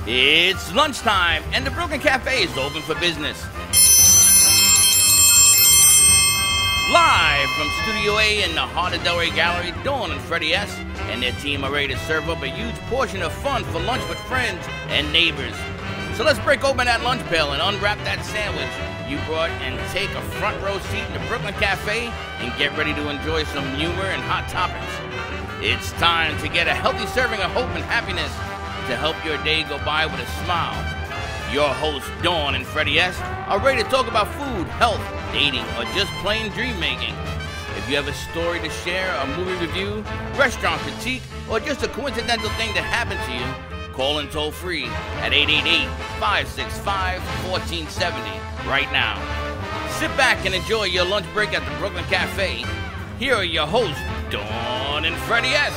It's lunchtime, and the Brooklyn Cafe is open for business. Live from Studio A in the heart of Delray Gallery, Dawn and Freddie S. and their team are ready to serve up a huge portion of fun for lunch with friends and neighbors. So let's break open that lunch pail and unwrap that sandwich you brought and take a front row seat in the Brooklyn Cafe and get ready to enjoy some humor and hot topics. It's time to get a healthy serving of hope and happiness to help your day go by with a smile. Your hosts, Dawn and Freddie S., are ready to talk about food, health, dating, or just plain dream making. If you have a story to share, a movie review, restaurant critique, or just a coincidental thing that happened to you, call in toll free at 888-565-1470 right now. Sit back and enjoy your lunch break at the Brooklyn Cafe. Here are your hosts, Dawn and Freddie S.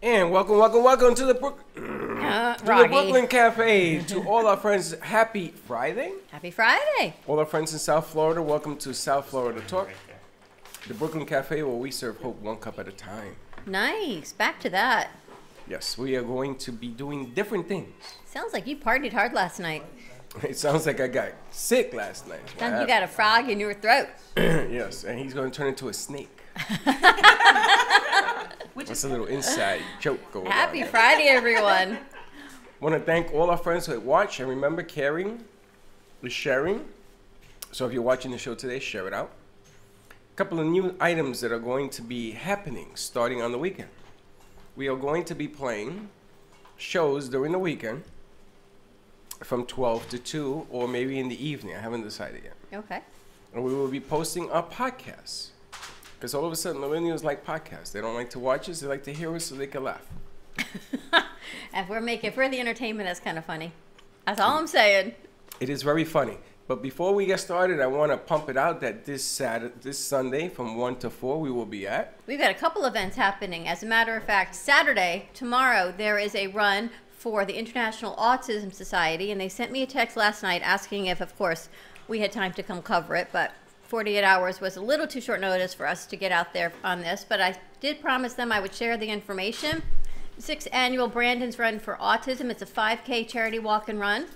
And welcome to the Brooklyn Cafe. To all our friends, happy Friday. Happy Friday. All our friends in South Florida, welcome to South Florida Talk. The Brooklyn Cafe, where we serve hope one cup at a time. Nice. Back to that. Yes, we are going to be doing different things. Sounds like you partied hard last night. It sounds like I got sick last night. Sounds like you got a frog in your throat. Yes, and he's going to turn into a snake. That's a little inside joke going on. Happy Friday, everyone. Want to thank all our friends who watch, and remember, caring is sharing. So if you're watching the show today, share it out. A couple of new items that are going to be happening starting on the weekend. We are going to be playing shows during the weekend from 12 to 2, or maybe in the evening. I haven't decided yet. Okay. And we will be posting our podcasts. Because all of a sudden, millennials like podcasts. They don't like to watch us. They like to hear us so they can laugh. If we're the entertainment, that's kind of funny. That's all I'm saying. It is very funny. But before we get started, I want to pump it out that this Sunday from 1 to 4, we will be at. We've got a couple events happening. As a matter of fact, Saturday, tomorrow, there is a run for the International Autism Society. And they sent me a text last night asking if, of course, we had time to come cover it. But 48 hours was a little too short notice for us to get out there on this, but I did promise them I would share the information. 6th annual Brandon's Run for Autism. It's a 5K charity walk and run.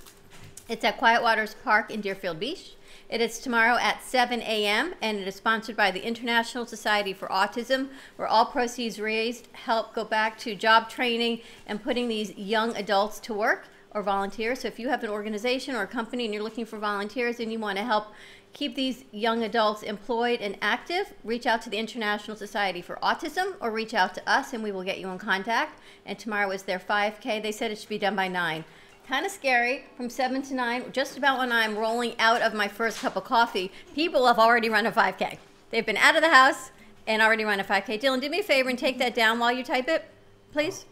It's at Quiet Waters Park in Deerfield Beach. It is tomorrow at 7 a.m. and it is sponsored by the International Society for Autism, where all proceeds raised help go back to job training and putting these young adults to work or volunteers. So if you have an organization or a company and you're looking for volunteers and you want to help keep these young adults employed and active, reach out to the International Society for Autism or reach out to us and we will get you in contact. And tomorrow is their 5K. They said it should be done by 9. Kind of scary, from 7 to 9, just about when I'm rolling out of my first cup of coffee, people have already run a 5K. They've been out of the house and already run a 5K. Dylan, do me a favor and take that down while you type it, please.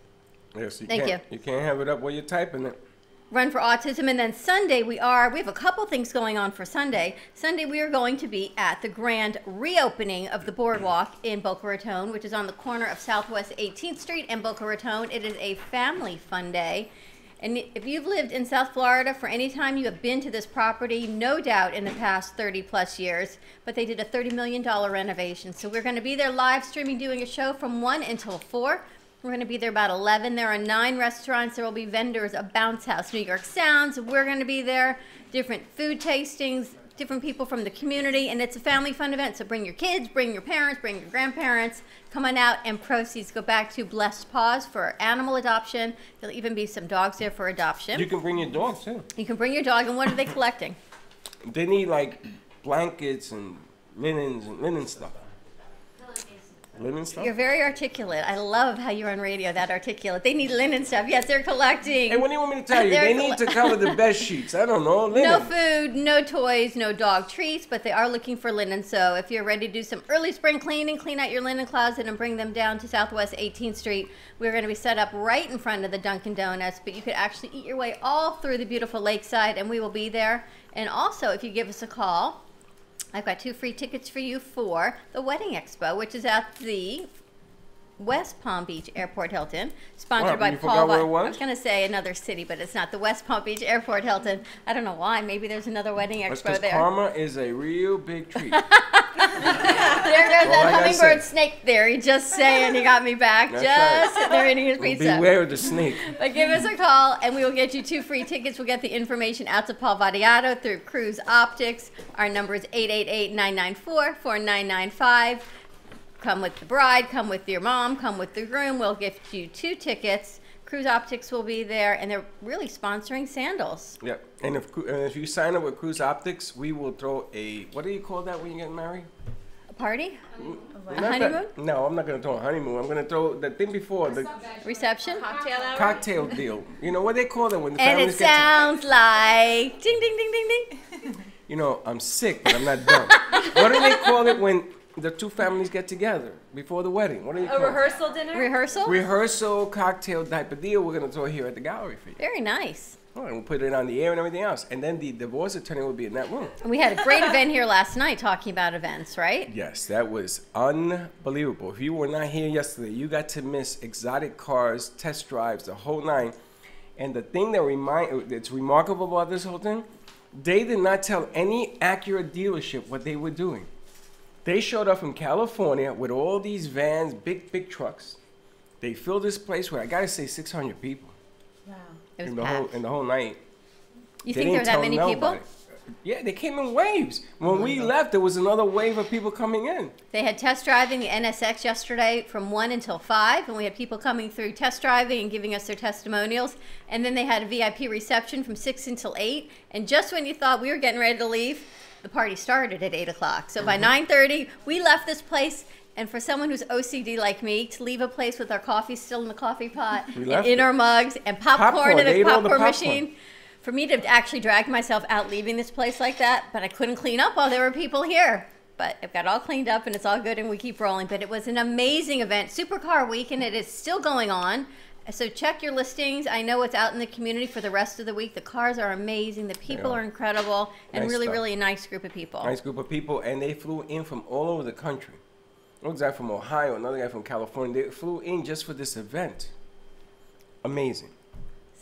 Yes, Thank you. You can't have it up while you're typing it. Run for Autism. And then Sunday we have a couple things going on for Sunday. Sunday we are going to be at the grand reopening of the boardwalk in Boca Raton, which is on the corner of Southwest 18th Street and Boca Raton. It is a family fun day. And if you've lived in South Florida for any time, you have been to this property, no doubt in the past 30 plus years, but they did a $30 million renovation. So we're going to be there live streaming, doing a show from 1 until 4. We're going to be there about 11. There are 9 restaurants. There will be vendors, a bounce house, New York Sounds. We're going to be there. Different food tastings, different people from the community. And it's a family fun event. So bring your kids, bring your parents, bring your grandparents. Come on out, and proceeds go back to Blessed Paws for animal adoption. There'll even be some dogs there for adoption. You can bring your dog, too. You can bring your dog. And what are they collecting? They need, like, blankets and linens and linen stuff. Linen stuff? You're very articulate. I love how you're on radio, that articulate. They need linen stuff. Yes, they're collecting. Hey, what do you want me to tell you? They need to cover the bed sheets. I don't know. Linen. No food, no toys, no dog treats, but they are looking for linen. So if you're ready to do some early spring cleaning, clean out your linen closet and bring them down to Southwest 18th Street. We're going to be set up right in front of the Dunkin' Donuts, but you could actually eat your way all through the beautiful lakeside, and we will be there. And also, if you give us a call, I've got 2 free tickets for you for the Wedding Expo, which is at the West Palm Beach Airport Hilton, sponsored by you Paul. forgot where it I was? was going to say another city, but it's not the West Palm Beach Airport Hilton. I don't know why. Maybe there's another Wedding That's Expo because there. karma is a real big treat. There goes Well, that like I hummingbird said- snake theory. Just saying, he got me back. That's Just right. sitting there eating his pizza. Beware of the snake. But give us a call, and we will get you 2 free tickets. We'll get the information out to Paul Vadiato through Cruise Optics. Our number is 888-994-4995. Come with the bride, come with your mom, come with the groom. We'll gift you 2 tickets. Cruise Optics will be there, and they're really sponsoring sandals. Yep. And if you sign up with Cruise Optics, we will throw a, what do you call that when you get married? A party? Not A that- honeymoon? No, I'm not going to throw a honeymoon. I'm going to throw the thing before, the Reception? Cocktail hour? cocktail deal. You know what they call it when the And it families get sounds like ding, ding, ding, ding, ding. You know, I'm sick, but I'm not dumb. What do they call it when the 2 families get together before the wedding? What do you call A rehearsal dinner? Rehearsal? it? Rehearsal cocktail type of deal we're going to throw here at the gallery for you. Very nice. Oh, and we'll put it on the air and everything else. And then the divorce attorney will be in that room. And we had a great event here last night talking about events, right? Yes, that was unbelievable. If you were not here yesterday, you got to miss exotic cars, test drives, the whole 9. And the thing that's remarkable about this whole thing, they did not tell any Acura dealership what they were doing. They showed up from California with all these vans, big trucks. They filled this place with, I gotta say, 600 people Wow. It was in the packed. whole night. You They think there were didn't that tell many people? nobody. Yeah, they came in waves. When we left, there was another wave of people coming in. They had test driving the NSX yesterday from 1 until 5, and we had people coming through test driving and giving us their testimonials. And then they had a VIP reception from 6 until 8. And just when you thought we were getting ready to leave, the party started at 8 o'clock. So by 9:30, we left this place. And for someone who's OCD like me, to leave a place with our coffee still in the coffee pot, We and left in it. our mugs, and popcorn Popcorn, in they the ate all the popcorn popcorn. machine, for me to actually drag myself out leaving this place like that, but I couldn't clean up while there were people here. But I've got it all cleaned up and it's all good and we keep rolling. But it was an amazing event, Supercar Week, and it is still going on. So check your listings. I know it's out in the community for the rest of the week. The cars are amazing. The people Yeah. are incredible, and Nice really, stuff. really a nice group of people. Nice group of people, and they flew in from all over the country. One guy from Ohio, another guy from California. They flew in just for this event. Amazing.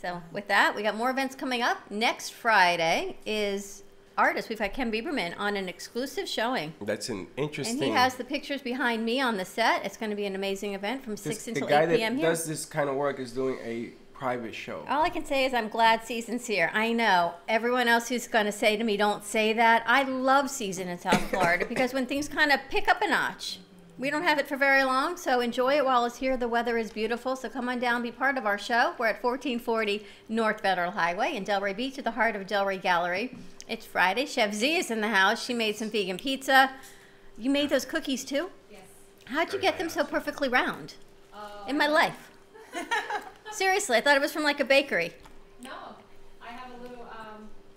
So with that, we got more events coming up. Next Friday is artist. We've had Ken Bieberman on an exclusive showing. That's an interesting. And he has the pictures behind me on the set. It's going to be an amazing event from 6 the until guy 8 p.m. that here. does this kind of work is doing a private show. All I can say is I'm glad Season's here. I know everyone else who's going to say to me, don't say that. I love Season in South Florida because when things kind of pick up a notch, we don't have it for very long, so enjoy it while it's here. The weather is beautiful, so come on down, be part of our show. We're at 1440 North Federal Highway in Delray Beach at the heart of Delray Gallery. It's Friday. Chef Z is in the house. She made some vegan pizza. You made those cookies too? Yes. How'd you get them so perfectly round? In my life. Seriously, I thought it was from like a bakery. No, I have a little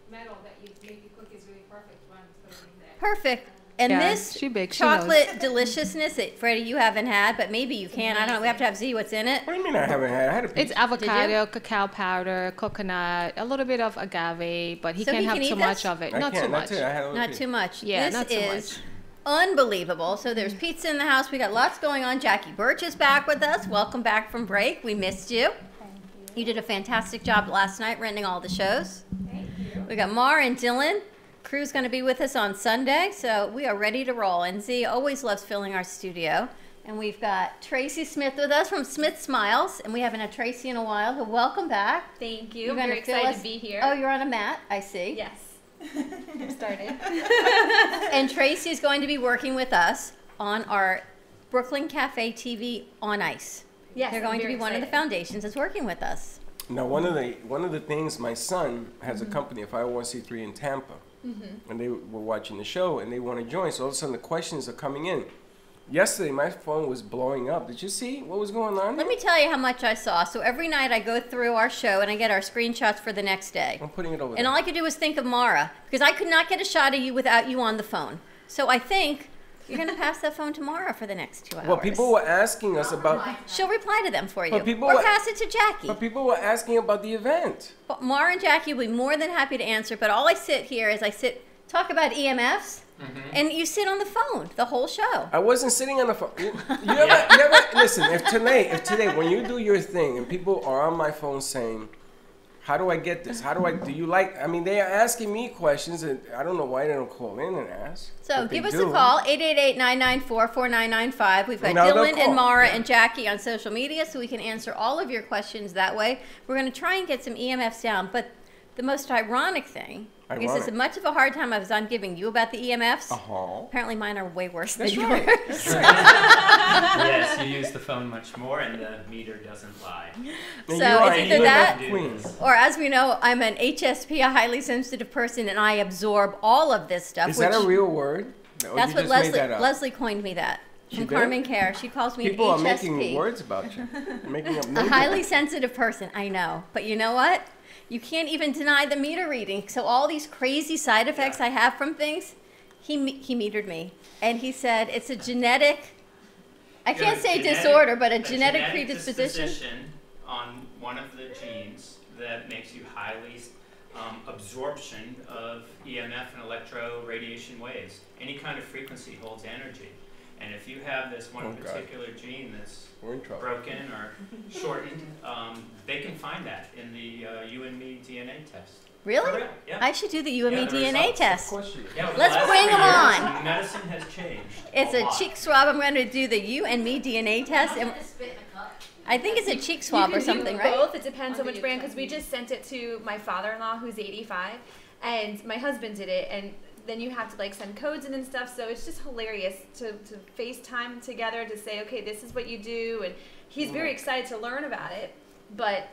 metal that you make your cookies really perfect when you put it in there. Perfect. And Yeah, this she bakes, she knows. chocolate deliciousness that Freddie you haven't had, but maybe you can. I don't know. We have to have Z. What's in it? What do you mean I haven't had? I had a It's pizza. avocado, cacao powder, coconut, a little bit of agave, but he So can't he have can too eat much this? of it. I Not can't. too much. That's it. I had a little Not piece. too much. Yeah, this not too is unbelievable. So there's pizza in the house. We got lots going on. Jackie Birch is back with us. Welcome back from break. We missed you. You did a fantastic job last night renting all the shows. Thank you. We got Mar and Dylan. Crew's going to be with us on Sunday, so we are ready to roll. And Z always loves filling our studio. And we've got Tracy Smith with us from Smith Smiles, and we haven't had Tracy in a while. So welcome back. Thank you. You're I'm gonna very fill excited us- to be here. Oh, you're on a mat, I see. yes. I'm started. And Tracy is going to be working with us on our Brooklyn Cafe TV on Ice. Yes, They're I'm going to be very one of the excited. foundations that's working with us. Now, one of the things, my son has a company, a 501c3 in Tampa, and they were watching the show and they want to join. So all of a sudden, the questions are coming in. Yesterday, my phone was blowing up. Did you see what was going on? Let me tell you how much I saw. So every night I go through our show and I get our screenshots for the next day. I'm putting it over And there. all I could do was think of Mara, because I could not get a shot of you without you on the phone. So I think you're going to pass that phone to Mara for the next 2 hours. Well, people were asking us about. She'll reply to them for you. But people or were- pass it to Jackie. But people were asking about the event. But Mara and Jackie will be more than happy to answer. But all I sit here is I sit talk about EMFs, and you sit on the phone the whole show. I wasn't sitting on the phone. You ever listen? If today, when you do your thing and people are on my phone saying, "How do I get this? Do you like?" I mean, they are asking me questions, and I don't know why they don't call in and ask. So but give they us do. a call, 888-994-4995. We've got Now they'll Dylan and call. Mara and Jackie on social media, so we can answer all of your questions that way. We're going to try and get some EMFs down, but the most ironic thing, because as much of a hard time as I'm giving you about the EMFs, apparently mine are way worse than yours. Yes, you use the phone much more, and the meter doesn't lie. So it's either that, Queen. or as we know, I'm an HSP, a highly sensitive person, and I absorb all all of this stuff. Is that a real word? Or That's you what just made that up? Leslie coined me that. She From did? Carmen Care. She calls me People an are HSP. making words about you. They're making up A names. highly sensitive person, I know. But you know what? You can't even deny the meter reading. So all these crazy side effects I have from things, he metered me. And he said it's a genetic, I You can't have say genetic- disorder, but a a genetic predisposition. disposition on one of the genes that makes you highly absorption of EMF and electro radiation waves. Any kind of frequency holds energy. And if you have this one particular gene that's We're in trouble. broken or shortened, they can find that in the you and me DNA test. Really? For real, yeah. I should do the you and Yeah, me the DNA results, test. Yeah, over the Let's last bring 3 'em years, on. Medicine has changed. It's a lot. cheek swab. I'm going to do the you and me DNA test. And I think it's a cheek swab or something, right? Both. It depends on which brand, because we just sent it to my father-in-law, who's 85, and my husband did it, and then you have to like send codes in and stuff. So it's just hilarious to FaceTime together to say, okay, this is what you do, and he's very excited to learn about it, but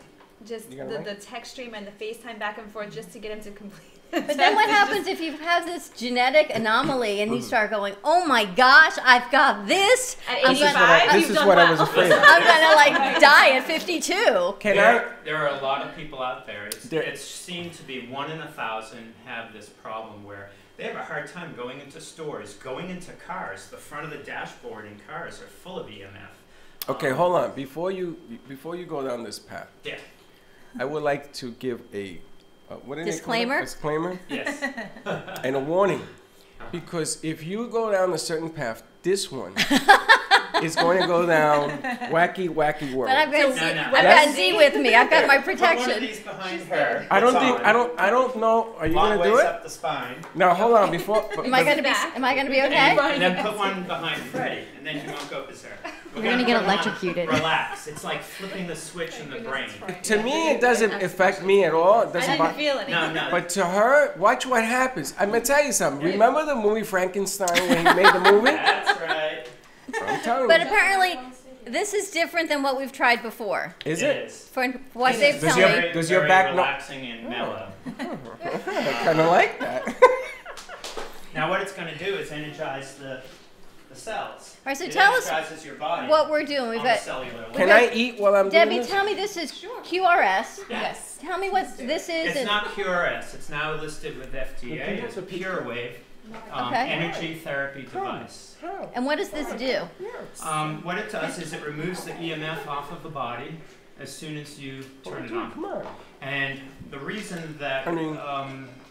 just the text stream and the FaceTime back and forth just to get him to complete. But then what happens if you have this genetic anomaly and you start going, oh my gosh, I've got this. At I'm 85, This is what I was afraid of. I'm gonna like die at 52. There are a lot of people out there. It's seemed to be 1 in 1,000 have this problem where they have a hard time going into stores, going into cars. The front of the dashboard in cars are full of EMF. Okay, hold on. Before you go down this path, Yeah. I would like to give a what do they call it? Disclaimer? Disclaimer Yes. and a warning, because if you go down a certain path, this one is going to go down wacky world. But I've got, No, no. I've got Z with me. I've got my Put one of protection. these behind her. I don't It's think on. I don't know. Are you Long going to do ways it? up the spine. Now hold on. Before Am I gonna be okay? And then put one behind Freddie, and then you won't go as her. We're gonna get put 'em on. electrocuted. Relax. It's like flipping the switch in the brain. to me, it doesn't affect me at all. It I doesn't didn't bother. feel anything. No, no. But to her, watch what happens. I'm gonna tell you something. Remember the movie Frankenstein when he made the movie? That's right. I'm telling But you. apparently, this is different than what we've tried before. Is It it? is. For what they've Does told your- me. Very, does your very back not- relaxing and mellow. I kind of like that. Now what it's going to do is energize the cells. All right, so It tell us energizes your body what we're doing. We've on a got cellular level. Can I eat while I'm Debbie. doing this? Tell me this is QRS. Yes. Tell me what this is. It's and- not QRS. It's now listed with FDA. It's a PureWave Okay. energy therapy device. And what does this do? What it does is it removes the EMF off of the body as soon as you turn it on. Come on. And the reason that I mean,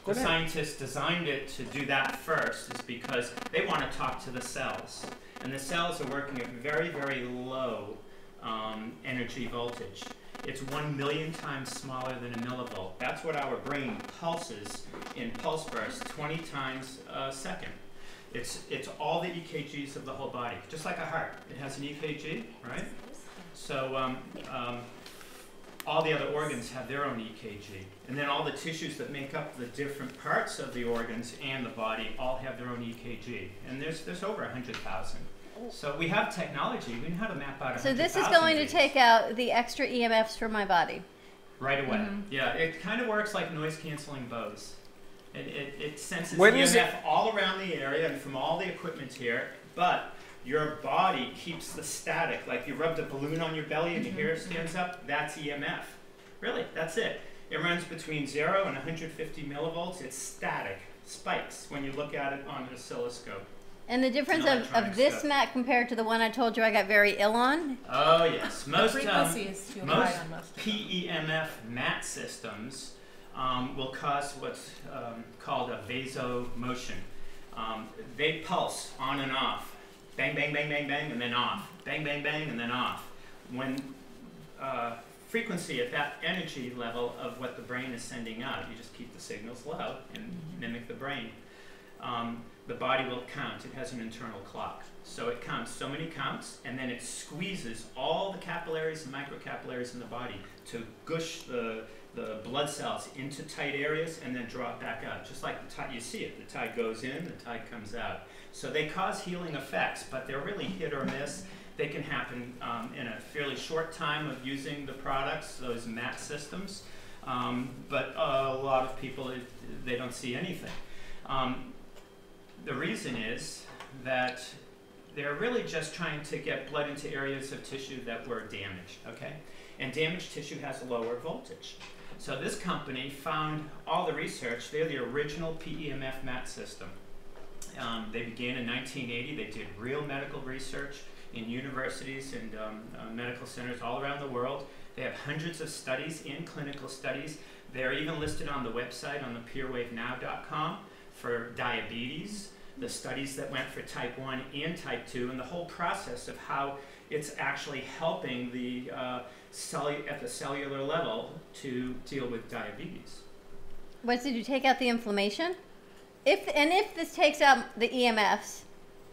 the scientists designed it to do that first is because they want to talk to the cells. And the cells are working at very, very low energy voltage. It's 1 million times smaller than a millivolt. That's what our brain pulses in pulse bursts 20 times a second. It's all the EKGs of the whole body, just like a heart. It has an EKG, right? So all the other organs have their own EKG. And then all the tissues that make up the different parts of the organs and the body all have their own EKG. And there's over 100,000. So we have technology. We know how to map out 100,000 So this is going to genes. take out the extra EMFs from my body. Right away. Yeah, it kind of works like noise-canceling Bose. It senses When is EMF all around the area and from all the equipment here, but your body keeps the static. Like you rubbed a balloon on your belly and your hair stands up, that's EMF. Really, that's it. It runs between 0 and 150 millivolts. It's static, spikes when you look at it on an oscilloscope. And the difference And of electronic this stuff. mat compared to the one I told you I got very ill on? Oh yes, most frequency is too high on most of them. PEMF mat systems will cause what's called a vasomotion. They pulse on and off, bang, bang, bang, bang, bang, and then off, bang, bang, bang, and then off. When frequency at that energy level of what the brain is sending out, you just keep the signals low and mimic the brain. The body will count. It has an internal clock. So it counts so many counts, and then it squeezes all the capillaries and microcapillaries in the body to gush the blood cells into tight areas and then draw it back out. Just like the tide, you see it. The tide goes in, the tide comes out. So they cause healing effects, but they're really hit or miss. They can happen in a fairly short time of using the products, those mat systems. But a lot of people, they don't see anything. The reason is that they're really just trying to get blood into areas of tissue that were damaged, okay? And damaged tissue has a lower voltage. So this company found all the research. They're the original PEMF mat system. They began in 1980. They did real medical research in universities and medical centers all around the world. They have hundreds of studies in clinical studies. They're even listed on the website on the purewavenow.com for diabetes, the studies that went for type 1 and type 2, and the whole process of how it's actually helping the at the cellular level to deal with diabetes. What did you take out the inflammation? If this takes out the EMFs,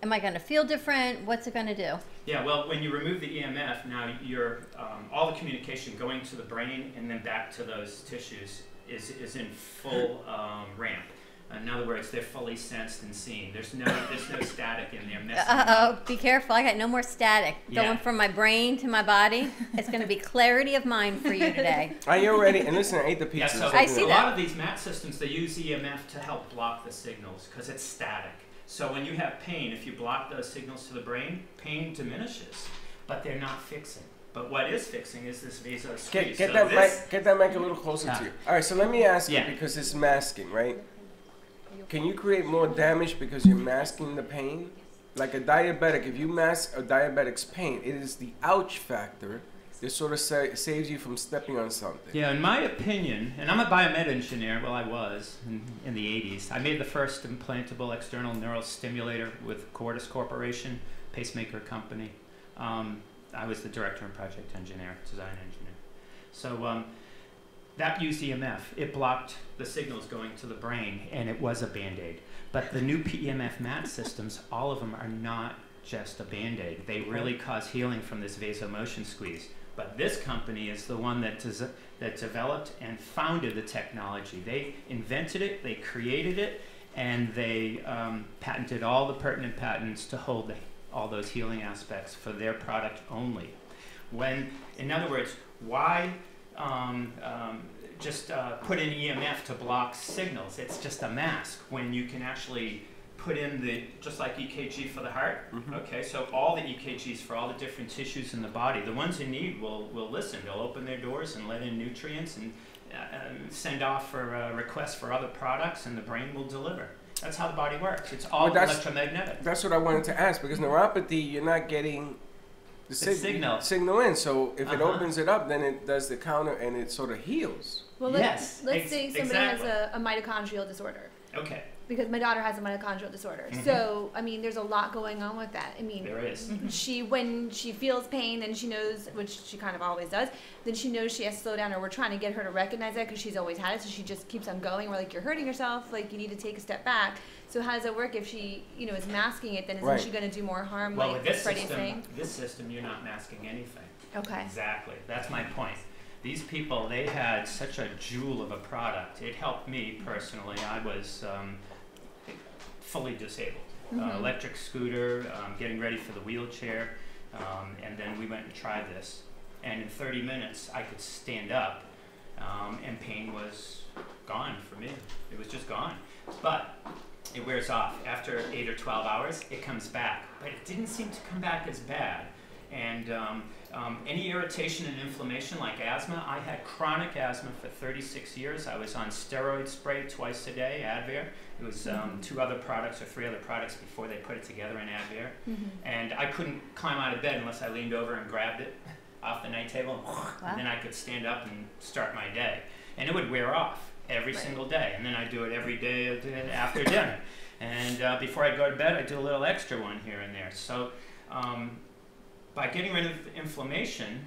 am I going to feel different? What's it going to do? Yeah, well, when you remove the EMF, now you're all the communication going to the brain and then back to those tissues is in full ramp. In other words, they're fully sensed and seen. There's no static in there messing up. Be careful. I got no more static Yeah. going from my brain to my body. It's going to be clarity of mind for you today. Are you ready? And listen, I ate the Yeah, pizza. so I see a that. lot of these mat systems, they use EMF to help block the signals because it's static. So when you have pain, if you block those signals to the brain, pain diminishes, but they're not fixing. But what is fixing is this vasosqueeze. Get So that mic a little closer to you. All right, so let me ask Yeah. you, because it's masking, right? Can you create more damage because you're masking the pain? Like a diabetic, if you mask a diabetic's pain, it is the ouch factor that sort of saves you from stepping on something. Yeah, in my opinion, and I'm a biomed engineer, well I was in the 80s. I made the first implantable external neural stimulator with Cordis Corporation, pacemaker company. I was the director and project engineer, design engineer. So that used EMF. It blocked the signals going to the brain, and it was a Band-Aid. But the new PEMF mat systems, all of them are not just a Band-Aid. They really cause healing from this vasomotion squeeze. But this company is the one that developed and founded the technology. They invented it, they created it, and they patented all the pertinent patents to hold all those healing aspects for their product only. In other words, why just put in EMF to block signals? It's just a mask when you can actually put in just like EKG for the heart. Mm-hmm. Okay, so all the EKGs for all the different tissues in the body, the ones in need will listen. They'll open their doors and let in nutrients and send off for requests for other products, and the brain will deliver. That's how the body works. It's all electromagnetic. That's what I wanted to ask, because neuropathy, you're not getting the signal in. So if it opens it up, then it does the counter and it sort of heals. Well, let's say somebody has a mitochondrial disorder. Okay. Because my daughter has a mitochondrial disorder. Mm-hmm. So, I mean, there's a lot going on with that. I mean, There is. when she feels pain, then she knows, which she kind of always does, then she knows she has to slow down, or we're trying to get her to recognize that because she's always had it. So she just keeps on going. We're like, you're hurting yourself. Like, you need to take a step back. So how does it work if she, is masking it? Then isn't she going to do more harm? Well, like with this system, you're not masking anything. Okay. Exactly. That's my point. These people, they had such a jewel of a product. It helped me personally. I was fully disabled. Electric scooter, getting ready for the wheelchair, and then we went and tried this. And in 30 minutes, I could stand up, and pain was gone for me. It was just gone. But it wears off. After 8 or 12 hours, it comes back. But it didn't seem to come back as bad. And any irritation and inflammation like asthma, I had chronic asthma for 36 years. I was on steroid spray twice a day, Advair. It was 2 other products or 3 other products before they put it together in Advair. And I couldn't climb out of bed unless I leaned over and grabbed it off the night table. And then I could stand up and start my day. And it would wear off. every single day, and then I do it every day after dinner. And before I go to bed, I do a little extra one here and there. So by getting rid of inflammation,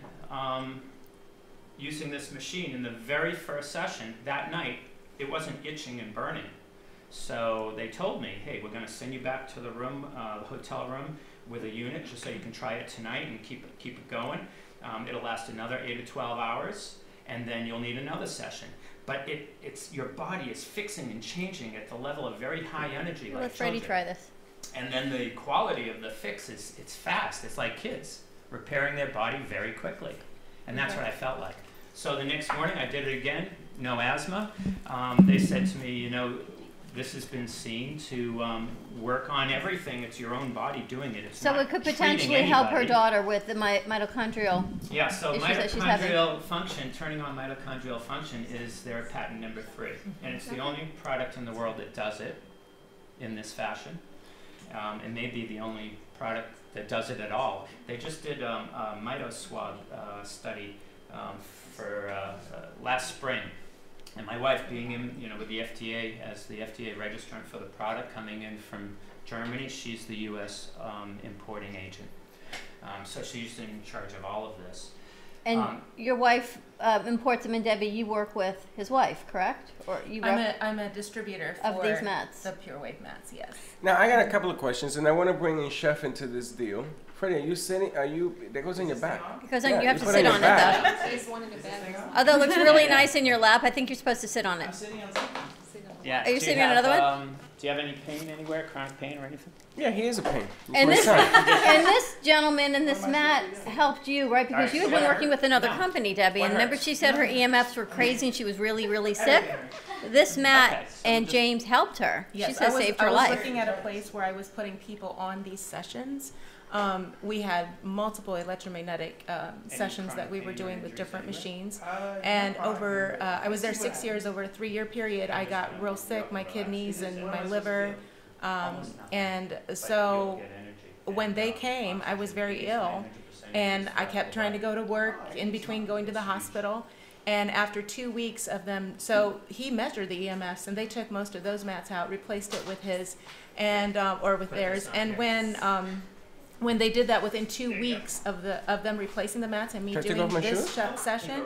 using this machine in the very first session, that night, it wasn't itching and burning. So they told me, hey, we're going to send you back to the room, the hotel room, with a unit, just so you can try it tonight and keep it going. It'll last another 8 to 12 hours, and then you'll need another session. But it's your body is fixing and changing at the level of very high energy. Let Freddie try this. And then the quality of the fix is it's fast. It's like kids repairing their body very quickly, and that's what I felt like. So the next morning I did it again. No asthma. They said to me, you know, this has been seen to work on everything. It's your own body doing it. It's So not it could treating potentially help her anybody. daughter with the mitochondrial. Yeah, so issues that she's having. mitochondrial function, turning on mitochondrial function is their patent number 3. And it's the only product in the world that does it in this fashion. It may be the only product that does it at all. They just did a MitoSwab study for last spring. And my wife, being in, with the FDA as the FDA registrant for the product coming in from Germany, she's the U.S. Importing agent. So she's in charge of all of this. And your wife imports them, and Debbie, you work with his wife, correct? Or you I'm a distributor for of these mats. The Pure Wave mats, yes. Now I got a couple of questions, and I want to bring in Chef into this deal. Freddie, are you sitting? Are you? That goes in your back. Because Yeah, you have you to put sit it on on your it, back. though. There's one in the bag. Although it looks really nice in your lap, I think you're supposed to sit on it. Yeah. Are you do sitting have, on another one? Do you have any pain anywhere, chronic pain or anything? Yeah, he is a pain. He's And my this, son. and this gentleman and this mat helped you, right? Because Alright, you so had been what working with another company, Debbie. What And remember hurts? she said her EMFs were crazy and she was really, really sick? This mat Okay, so and just- James helped her. She Yes, said saved her I was life. looking at a place where I was putting people on these sessions. We had multiple electromagnetic sessions that we were doing with different machines. And over, I was there 6 years, over a 3-year period, I got real sick, my kidneys and my liver. And so when they came, I was very ill. And I kept trying to go to work in between going to the hospital. And after 2 weeks of them, so he measured the EMFs, and they took most of those mats out, replaced it with his, and or with theirs. And when they did that, within 2 weeks of them replacing the mats and me Can I take doing off my this shoes? session,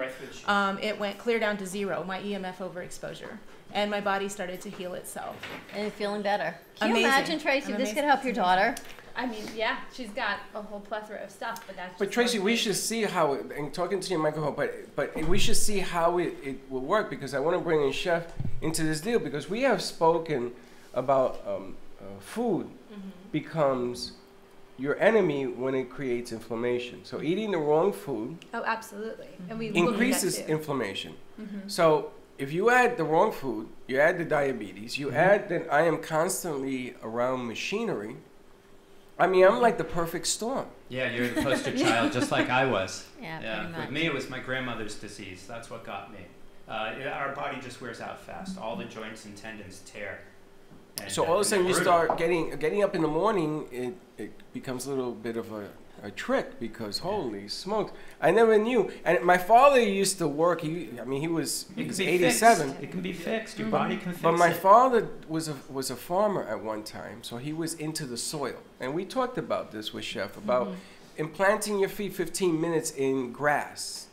it went clear down to 0, my EMF overexposure, and my body started to heal itself. And feeling better. Can you Amazing. imagine, Tracy, if this Amazing. could help your daughter? I mean, yeah, she's got a whole plethora of stuff, but that's. But just Tracy, one we thing. should see how it, and talking to your microphone, but we should see how it will work, because I want to bring in Chef into this deal, because we have spoken about food becomes your enemy when it creates inflammation. So eating the wrong food Oh, absolutely. And we increases look at that too. inflammation. So if you add the wrong food, you add the diabetes, you add that I am constantly around machinery. I mean, I'm like the perfect storm. Yeah, you're the poster child, just like I was. Yeah, pretty much. With me, it was my grandmother's disease. That's what got me. Our body just wears out fast. All the joints and tendons tear. And, So all of a sudden you brutal. start getting up in the morning, it becomes a little bit of a trick, because holy smokes, I never knew. And my father used to work, he was It can be 87. fixed. It can be fixed. Your body can fix But my it. father was a farmer at one time, so he was into the soil. And we talked about this with Chef, about implanting your feet 15 minutes in grass.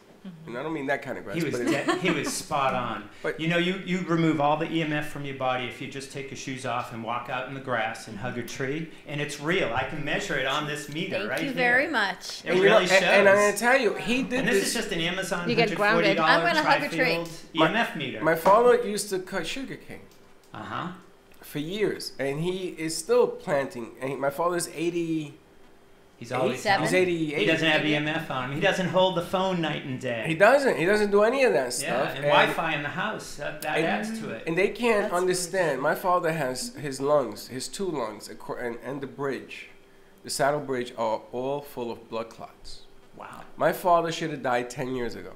And I don't mean that kind of grass. He was but he was spot on. But- you remove all the EMF from your body if you just take your shoes off and walk out in the grass and hug a tree, and it's real. I can measure it on this meter Thank right you here. very much. It and, really shows. and I'm going to tell you, he did And this is this. just an Amazon You get $140 grounded. I'm gonna hug a tree. tri-field EMF meter. My father used to cut sugarcane Uh-huh. for years, and he is still planting. And my father's 80. He's always 87. He's 88. He doesn't have EMF on him. He doesn't hold the phone night and day. He doesn't. He doesn't do any of that Yeah, stuff. and Wi-Fi in the house. That and- adds to it. And they can't That's understand. My father has his lungs, his 2 lungs, and the bridge, the saddle bridge, are all full of blood clots. Wow. My father should have died 10 years ago.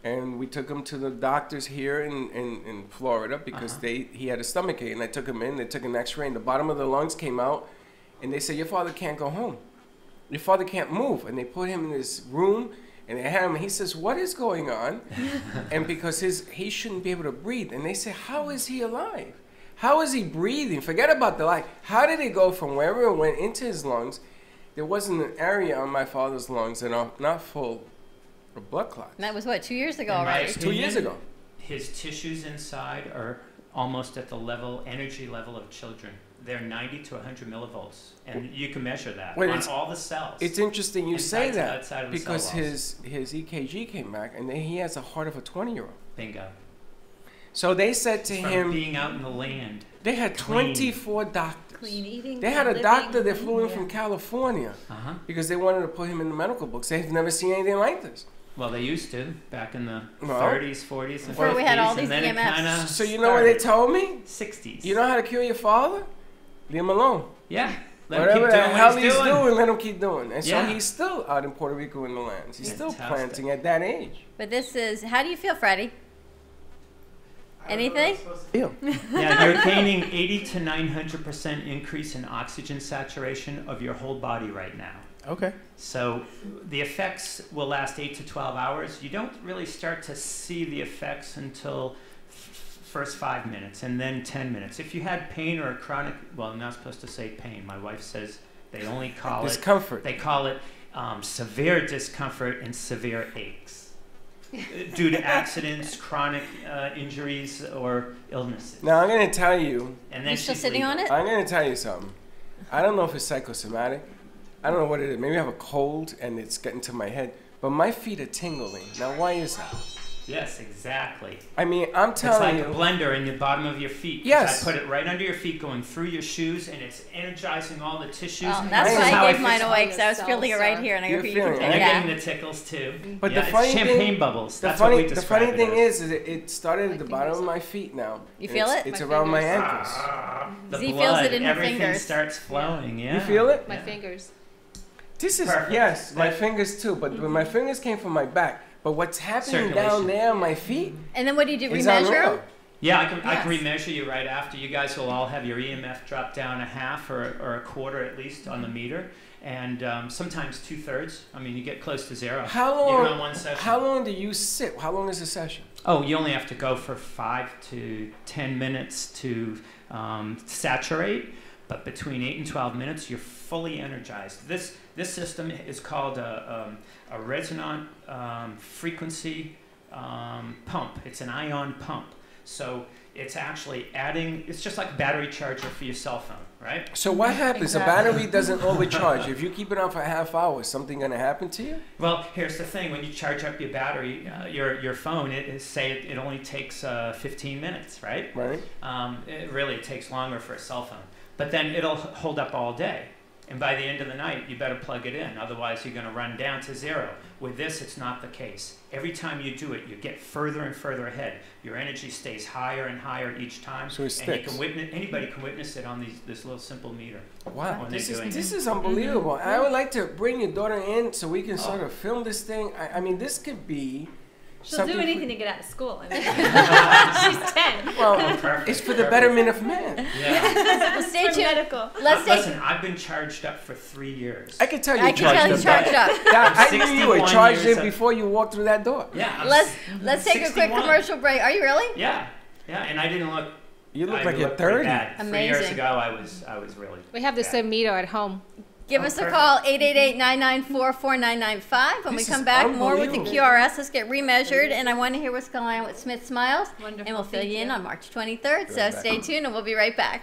And we took him to the doctors here in Florida, because he had a stomachache. And I took him in. They took an x-ray, and the bottom of the lungs came out. And they said, your father can't go home. Your father can't move. And they put him in this room, And they had him, he says, what is going on? And because he shouldn't be able to breathe. And they say, how is he alive? How is he breathing? Forget about the life. How did it go from wherever it went into his lungs? There wasn't an area on my father's lungs that are not full of blood clots. And that was what, 2 years ago In my already? 2 years ago. His tissues inside are almost at the energy level of children. They're 90 to 100 millivolts, and you can measure that on all the cells. It's interesting you say that outside of the because cell walls. his EKG came back, and he has a heart of a 20-year-old. Bingo. So they said to From him, being out in the land. they had clean. 24 doctors. Clean eating. They had a living, doctor that flew in yeah. from California Uh-huh. because they wanted to put him in the medical books. They've never seen anything like this. Well, they used to back in the Well, 30s, 40s, and Before 50s, we had all and these then it EMFs. kinda So you know what they started. told me? 60s. You know how to cure your father? Leave him alone. Yeah. Let him Whatever keep the doing hell what he's he's doing, let him keep doing. And Yeah. so he's still out in Puerto Rico in the lands. He's still Fantastic. planting at that age. But this is, how do you feel, Freddie? Anything? Ew. Yeah, you're gaining 80 to 900% increase in oxygen saturation of your whole body right now. Okay. So the effects will last 8 to 12 hours. You don't really start to see the effects until first 5 minutes and then 10 minutes. If you had pain or a chronic, well, I'm not supposed to say pain. My wife says they only call Discomfort. They call it severe discomfort and severe aches due to accidents, chronic injuries, or illnesses. Now I'm going to tell you. And then You still she's sitting on legal. it? I'm going to tell you something. I don't know if it's psychosomatic. I don't know what it is. Maybe I have a cold and it's getting to my head. But my feet are tingling. Now, why is that? Yes, exactly. I mean, I'm It's telling like you. a blender in the bottom of your feet. 'Cause Yes. I put it right under your feet, going through your shoes, and it's energizing all the tissues. Oh, And that's this why is how I gave fix mine it. away because I was Yourself, feeling it right sir. here, and I You're go, you feeling can it. And take they're that. getting the tickles too. But yeah, the funny it's champagne thing, bubbles. The That's what we funny describe it thing as. is it started at the bottom of my feet now. You and feel it's, it? It's My around my fingers. ankles. The Z feels blood, it in her everything fingers. starts flowing. Yeah. You feel it? My Yeah. fingers. This is Perfect. yes, my That- fingers too. But when my fingers came from my back, but what's happening down Circulation. there on my feet And then what do you do? is Remeasure unreal. them? Yeah, I can Yes. remeasure you right after. You guys will all have your EMF drop down a half or a quarter at least on the meter, and sometimes 2/3. I mean, you get close to zero. How Even long? on one session. How long do you sit? How long is the session? Oh, you only have to go for 5 to 10 minutes to saturate, but between 8 and 12 minutes, you're fully energized. This system is called a resonant frequency pump. It's an ion pump. So it's actually adding, it's just like a battery charger for your cell phone, right? So what happens? The Exactly. battery doesn't overcharge. If you keep it on for a half hour, is something gonna happen to you? Well, here's the thing: when you charge up your battery, your phone, it only takes 15 minutes, right? Right. It really takes longer for a cell phone, but then it'll hold up all day. And by the end of the night, you better plug it in, otherwise you're going to run down to zero. With this, it's not the case. Every time you do it, you get further and further ahead. Your energy stays higher and higher each time. So it and you sticks. can witness, anybody can witness it on this little simple meter. Wow, When this they're doing is it. unbelievable. I would like to bring your daughter in so we can sort of film this thing. I mean, this could be She'll something do for- anything to get out of school. I mean, she's 10. Well, Perfect, it's for the perfect. betterment of man. Yeah. Well, stay For tuned. medical. Let's take. Listen, I've been charged up for 3 years. I can tell you I can tell he's charged up. I knew you were 61 charged years in of- before you walked through that door. Yeah. Let's take a quick 61. commercial break. Are you really? Yeah, and I didn't look. You look I like you're looked pretty 30. bad. 3 years Amazing. ago, I was really. We have the bad. same meter at home. Give Oh, us a perfect. call, 888-994-4995. When we This come is back, more with the unbelievable. QRS. Let's get remeasured. And I want to hear what's going on with Smith Smiles. Wonderful. And we'll fill Thank you in you. on March 23rd. So Right back. stay tuned and we'll be right back.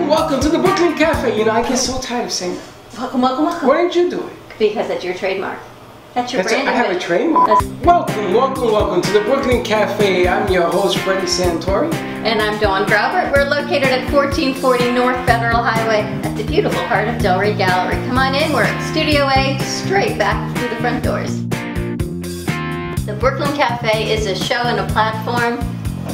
welcome to the Brooklyn Cafe. You know, I get so tired of saying that. Welcome, welcome, welcome. Why didn't you do it? Because that's your trademark. That's your brand. I have a trademark. Welcome to the Brooklyn Cafe. I'm your host, Freddie Santori. And I'm Dawn Graubert. We're located at 1440 North Federal Highway at the beautiful heart of Delray Gallery. Come on in, we're at Studio A, straight back through the front doors. The Brooklyn Cafe is a show and a platform,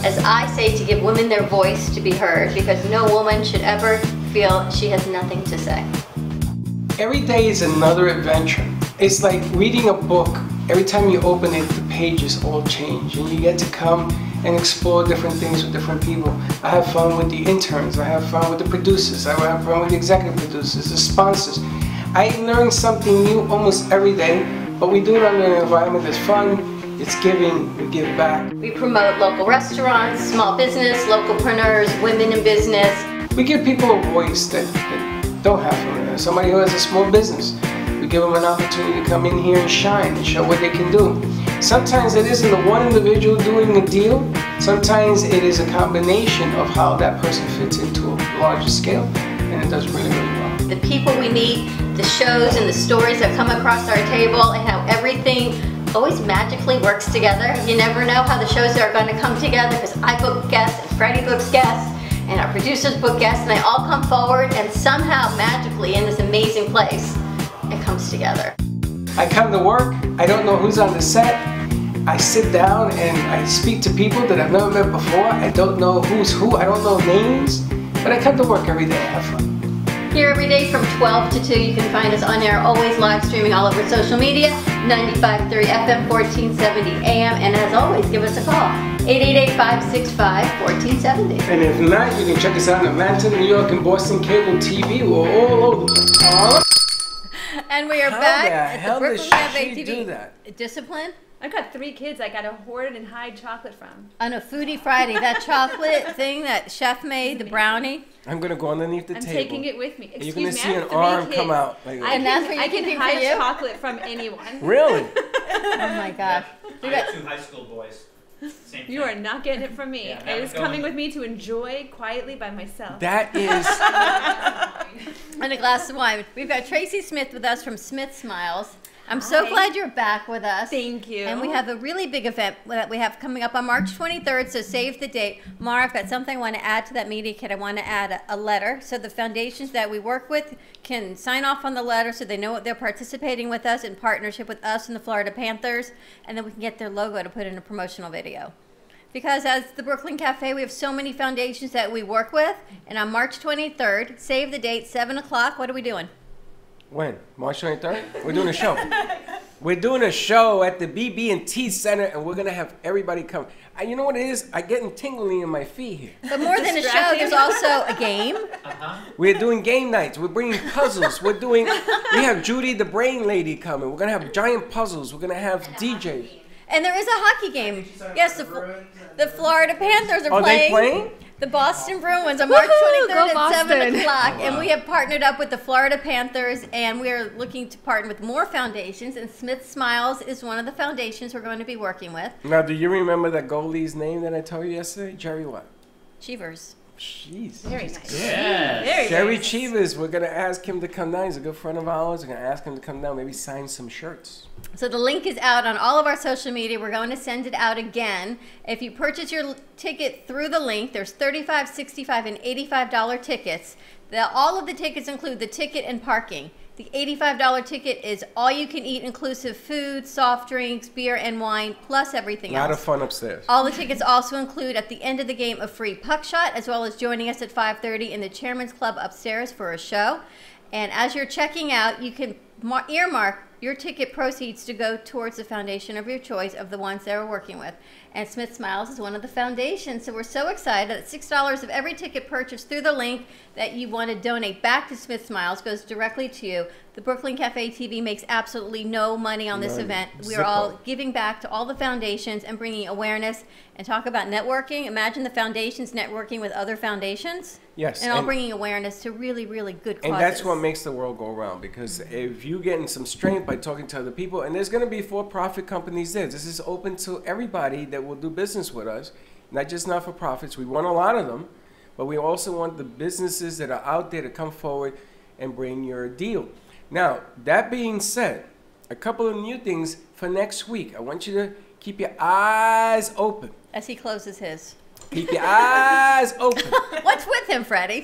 as I say, to give women their voice to be heard, because no woman should ever feel she has nothing to say. Every day is another adventure. It's like reading a book. Every time you open it, the pages all change, and you get to come and explore different things with different people. I have fun with the interns, I have fun with the producers, I have fun with the executive producers, the sponsors. I learn something new almost every day, but we do it under an environment that's fun, it's giving, we give back. We promote local restaurants, small business, localpreneurs, women in business. We give people a voice that don't have one. Somebody who has a small business. We give them an opportunity to come in here and shine and show what they can do. Sometimes it isn't the one individual doing a deal. Sometimes it is a combination of how that person fits into a larger scale, and it does really, really well. The people we meet, the shows and the stories that come across our table, and how everything always magically works together. You never know how the shows are going to come together, because I book guests and Freddie books guests and our producers book guests, and they all come forward, and somehow magically in this amazing place it comes together. I come to work, I don't know who's on the set. I sit down and I speak to people that I've never met before. I don't know who's who, I don't know names, but I come to work every day, I have fun. Here every day from 12 to 2, you can find us on air, always live streaming all over social media, 95.3 FM, 1470 AM, and as always, give us a call, 888-565-1470. And if not, you can check us out in Atlanta, New York, and Boston Cable TV. We're all over the place. And we are back at the Brooklyn Cafe TV. Do that? Discipline? I've got 3 kids I gotta hoard and hide chocolate from. On a Foodie Friday, that chocolate thing that chef made, the brownie. I'm gonna go underneath the table. I'm taking it with me. You're gonna see an arm come out. Like And that's what I can keeping hide for you? chocolate from anyone. Really? Oh my gosh. I have 2 high school boys. Same You are not getting it from me. Yeah, It is coming with me to enjoy quietly by myself. That is. And a glass of wine. We've got Tracy Smith with us from Smith Smiles. I'm so glad you're back with us. Thank you. And we have a really big event that we have coming up on March 23rd, so save the date. Mara, I've got something I want to add to that media kit. I want to add a letter so the foundations that we work with can sign off on the letter so they know what they're participating with us in partnership with us and the Florida Panthers, and then we can get their logo to put in a promotional video. Because as the Brooklyn Cafe, we have so many foundations that we work with, and on March 23rd, save the date, 7 o'clock, what are we doing? When? March 23rd? We're doing a show. We're doing a show at the BB&T Center, and we're going to have everybody come. You know what it is? I'm getting tingling in my feet here. But more than a show, there's also a game. We're doing game nights. We're bringing puzzles. We have Judy the Brain Lady coming. We're going to have giant puzzles. We're going to have DJs. And there is a hockey game. Yes, the Florida Panthers are Are playing. they playing? The Boston Bruins on March Woohoo, 23rd go at Boston. 7 o'clock. And we have partnered up with the Florida Panthers, and we are looking to partner with more foundations, and Smith Smiles is one of the foundations we're going to be working with. Now, do you remember that goalie's name that I told you yesterday? Jerry what? Cheevers. Jeez. Very nice. Yes. Very Jerry nice. Cheevers, we're going to ask him to come down. He's a good friend of ours. We're going to ask him to come down, maybe sign some shirts. So the link is out on all of our social media. We're going to send it out again. If you purchase your ticket through the link, there's $35, $65, and $85 tickets. All of the tickets include the ticket and parking. The $85 ticket is all you can eat, inclusive food, soft drinks, beer, and wine, plus everything else. A lot of fun upstairs. All the tickets also include, at the end of the game, a free puck shot, as well as joining us at 5:30 in the Chairman's Club upstairs for a show. And as you're checking out, you can earmark your ticket proceeds to go towards the foundation of your choice of the ones that we're working with. And Smith Smiles is one of the foundations. So we're so excited that $6 of every ticket purchased through the link that you want to donate back to Smith Smiles goes directly to you. The Brooklyn Cafe TV makes absolutely no money on this event. We are all giving back to all the foundations and bringing awareness and talk about networking. Imagine the foundations networking with other foundations. Yes. And all bringing awareness to really, really good causes. And that's what makes the world go around, because if you get in some strength by talking to other people, and there's going to be for-profit companies there. This is open to everybody that will do business with us, not just not-for-profits. We want a lot of them. but we also want the businesses that are out there to come forward and bring your deal. Now, that being said, a couple of new things for next week. I want you to keep your eyes open. As he closes his. Keep your eyes open. What's with him, Freddie?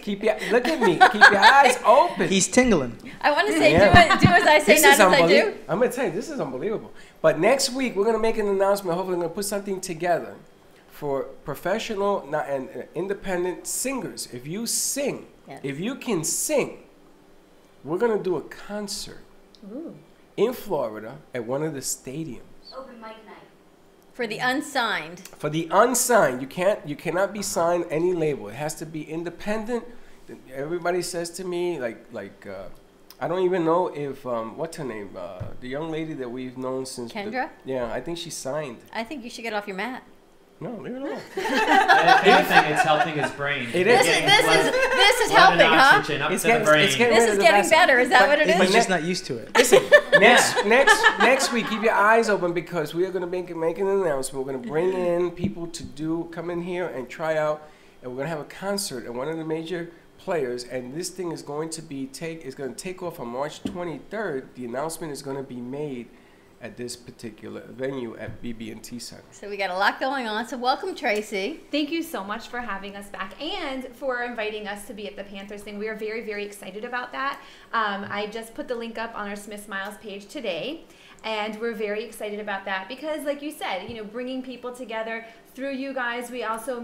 Look at me. Keep your eyes open. He's tingling. I want to say, do as I say, This not is as I do. I'm going to tell you, this is unbelievable. But next week, we're going to make an announcement. Hopefully, we're going to put something together for professional and independent singers. If you sing, Yes. if you can sing, we're going to do a concert in Florida at one of the stadiums. Open mic night. For the unsigned. For the unsigned, you cannot be signed any label. It has to be independent. Everybody says to me, I don't even know if what's her name, the young lady that we've known since. Kendra? Yeah, I think she's signed. I think you should get off your mat. No, leave it alone. If anything, it's helping his brain. It This is helping, huh? It's to the brain. This is getting better. Is that what it is? He's just not used to it. Listen, next week, keep your eyes open because we are going to make an announcement. We're going to bring in people to come in here and try out, and we're going to have a concert at one of the major players. And this thing is going to take off on March 23rd. The announcement is going to be made at this particular venue at BB&T Center. So we got a lot going on. So welcome, Tracy. Thank you so much for having us back and for inviting us to be at the Panthers thing. We are very, very excited about that. I just put the link up on our Smith Smiles page today, and we're very excited about that because, like you said, bringing people together. Through you guys, we also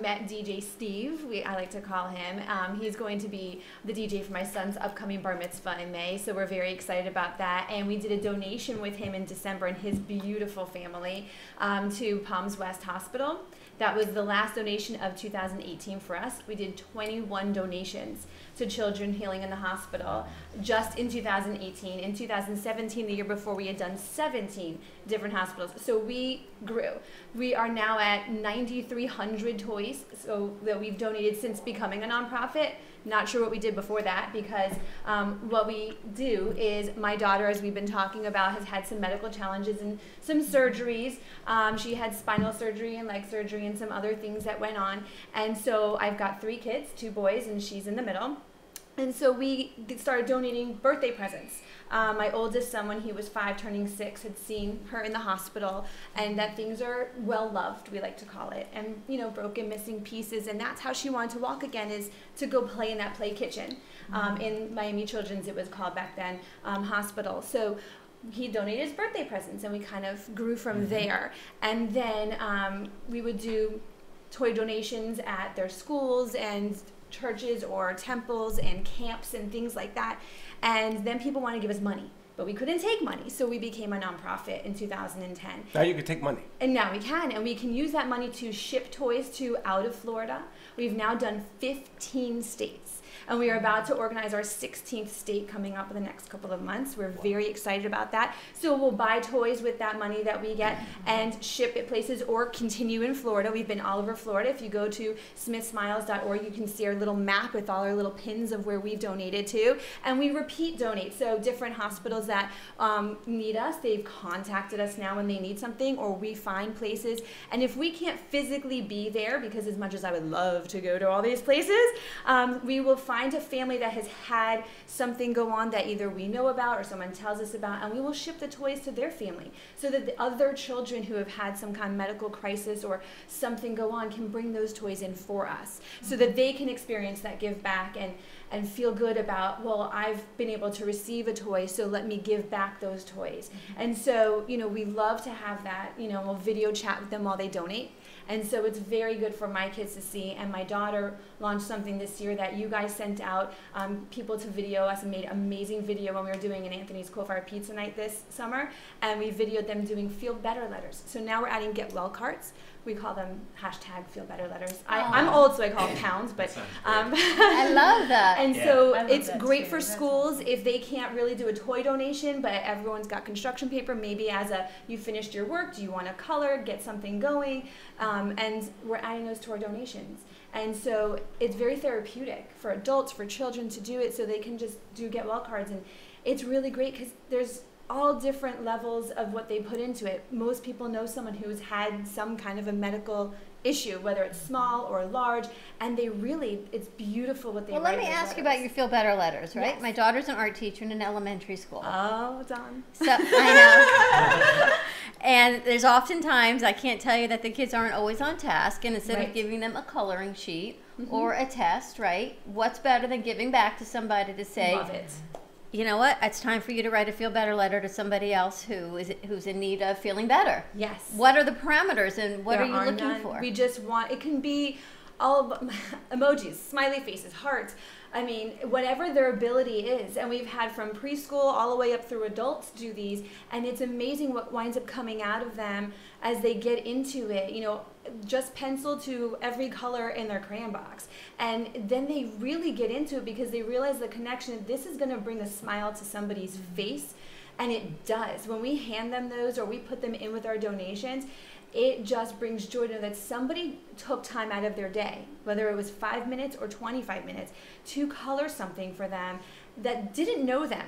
met DJ Steve, I like to call him. He's going to be the DJ for my son's upcoming bar mitzvah in May, so we're very excited about that. And we did a donation with him in December and his beautiful family to Palms West Hospital. That was the last donation of 2018 for us. We did 21 donations to children healing in the hospital just in 2018. In 2017, the year before, we had done 17 different hospitals. So we grew. We are now at 9,300 toys so that we've donated since becoming a nonprofit. Not sure what we did before that because what we do is my daughter, as we've been talking about, has had some medical challenges and some surgeries. She had spinal surgery and leg surgery and some other things that went on. And so I've got 3 kids, 2 boys, and she's in the middle. And so we started donating birthday presents. My oldest son, when he was 5, turning 6, had seen her in the hospital, and that things are well loved, we like to call it, and broken, missing pieces, and that's how she wanted to walk again, is to go play in that play kitchen. In Miami Children's, it was called back then, hospital. So he donated his birthday presents, and we kind of grew from there. And then we would do toy donations at their schools and churches or temples and camps and things like that. And then people want to give us money, but we couldn't take money. So we became a nonprofit in 2010. Now you can take money. And now we can. And we can use that money to ship toys to out of Florida. We've now done 15 states. And we are about to organize our 16th state coming up in the next couple of months. We're very excited about that. So we'll buy toys with that money that we get and ship it places or continue in Florida. We've been all over Florida. If you go to smithsmiles.org, you can see our little map with all our little pins of where we've donated to. And we repeat donate. So different hospitals that need us, they've contacted us now when they need something, or we find places. And if we can't physically be there, because as much as I would love to go to all these places, we will find a family that has had something go on that either we know about or someone tells us about, and we will ship the toys to their family so that the other children who have had some kind of medical crisis or something go on can bring those toys in for us so that they can experience that give back and feel good about, well, I've been able to receive a toy, so let me give back those toys. And so, we love to have that, we'll video chat with them while they donate. And so it's very good for my kids to see. And my daughter launched something this year that you guys sent out people to video us and made amazing video when we were doing an Anthony's Coal Fire Pizza Night this summer. And we videoed them doing Feel Better letters. So now we're adding Get Well cards. We call them #Feel Better letters. I'm old, so I call them pounds, but I love that. And so it's great for schools if they can't really do a toy donation, but everyone's got construction paper. Maybe as you finished your work, do you want to color, get something going? And we're adding those to our donations. And so it's very therapeutic for adults, for children to do it, so they can just do Get Well cards. And it's really great because there's all different levels of what they put into it. Most people know someone who's had some kind of a medical issue, whether it's small or large, and they really, it's beautiful what they write. Well, let me ask you about your Feel Better letters, right? Yes. My daughter's an art teacher in an elementary school. Oh, Dawn. So I know. And there's oftentimes, I can't tell you that the kids aren't always on task, and instead of Right. giving them a coloring sheet or a test, right? What's better than giving back to somebody to say, Love it. you know what? It's time for you to write a Feel Better letter to somebody else who's in need of feeling better. Yes. What are the parameters and what There are you looking none. for? We just want, it can be all emojis, smiley faces, hearts. I mean, whatever their ability is. And we've had from preschool all the way up through adults do these. And it's amazing what winds up coming out of them as they get into it. You know, just pencil to every color in their crayon box. And then they really get into it because they realize the connection. This is going to bring a smile to somebody's face. And it does. When we hand them those or we put them in with our donations, it just brings joy to know that somebody took time out of their day, whether it was 5 minutes or 25 minutes, to color something for them that didn't know them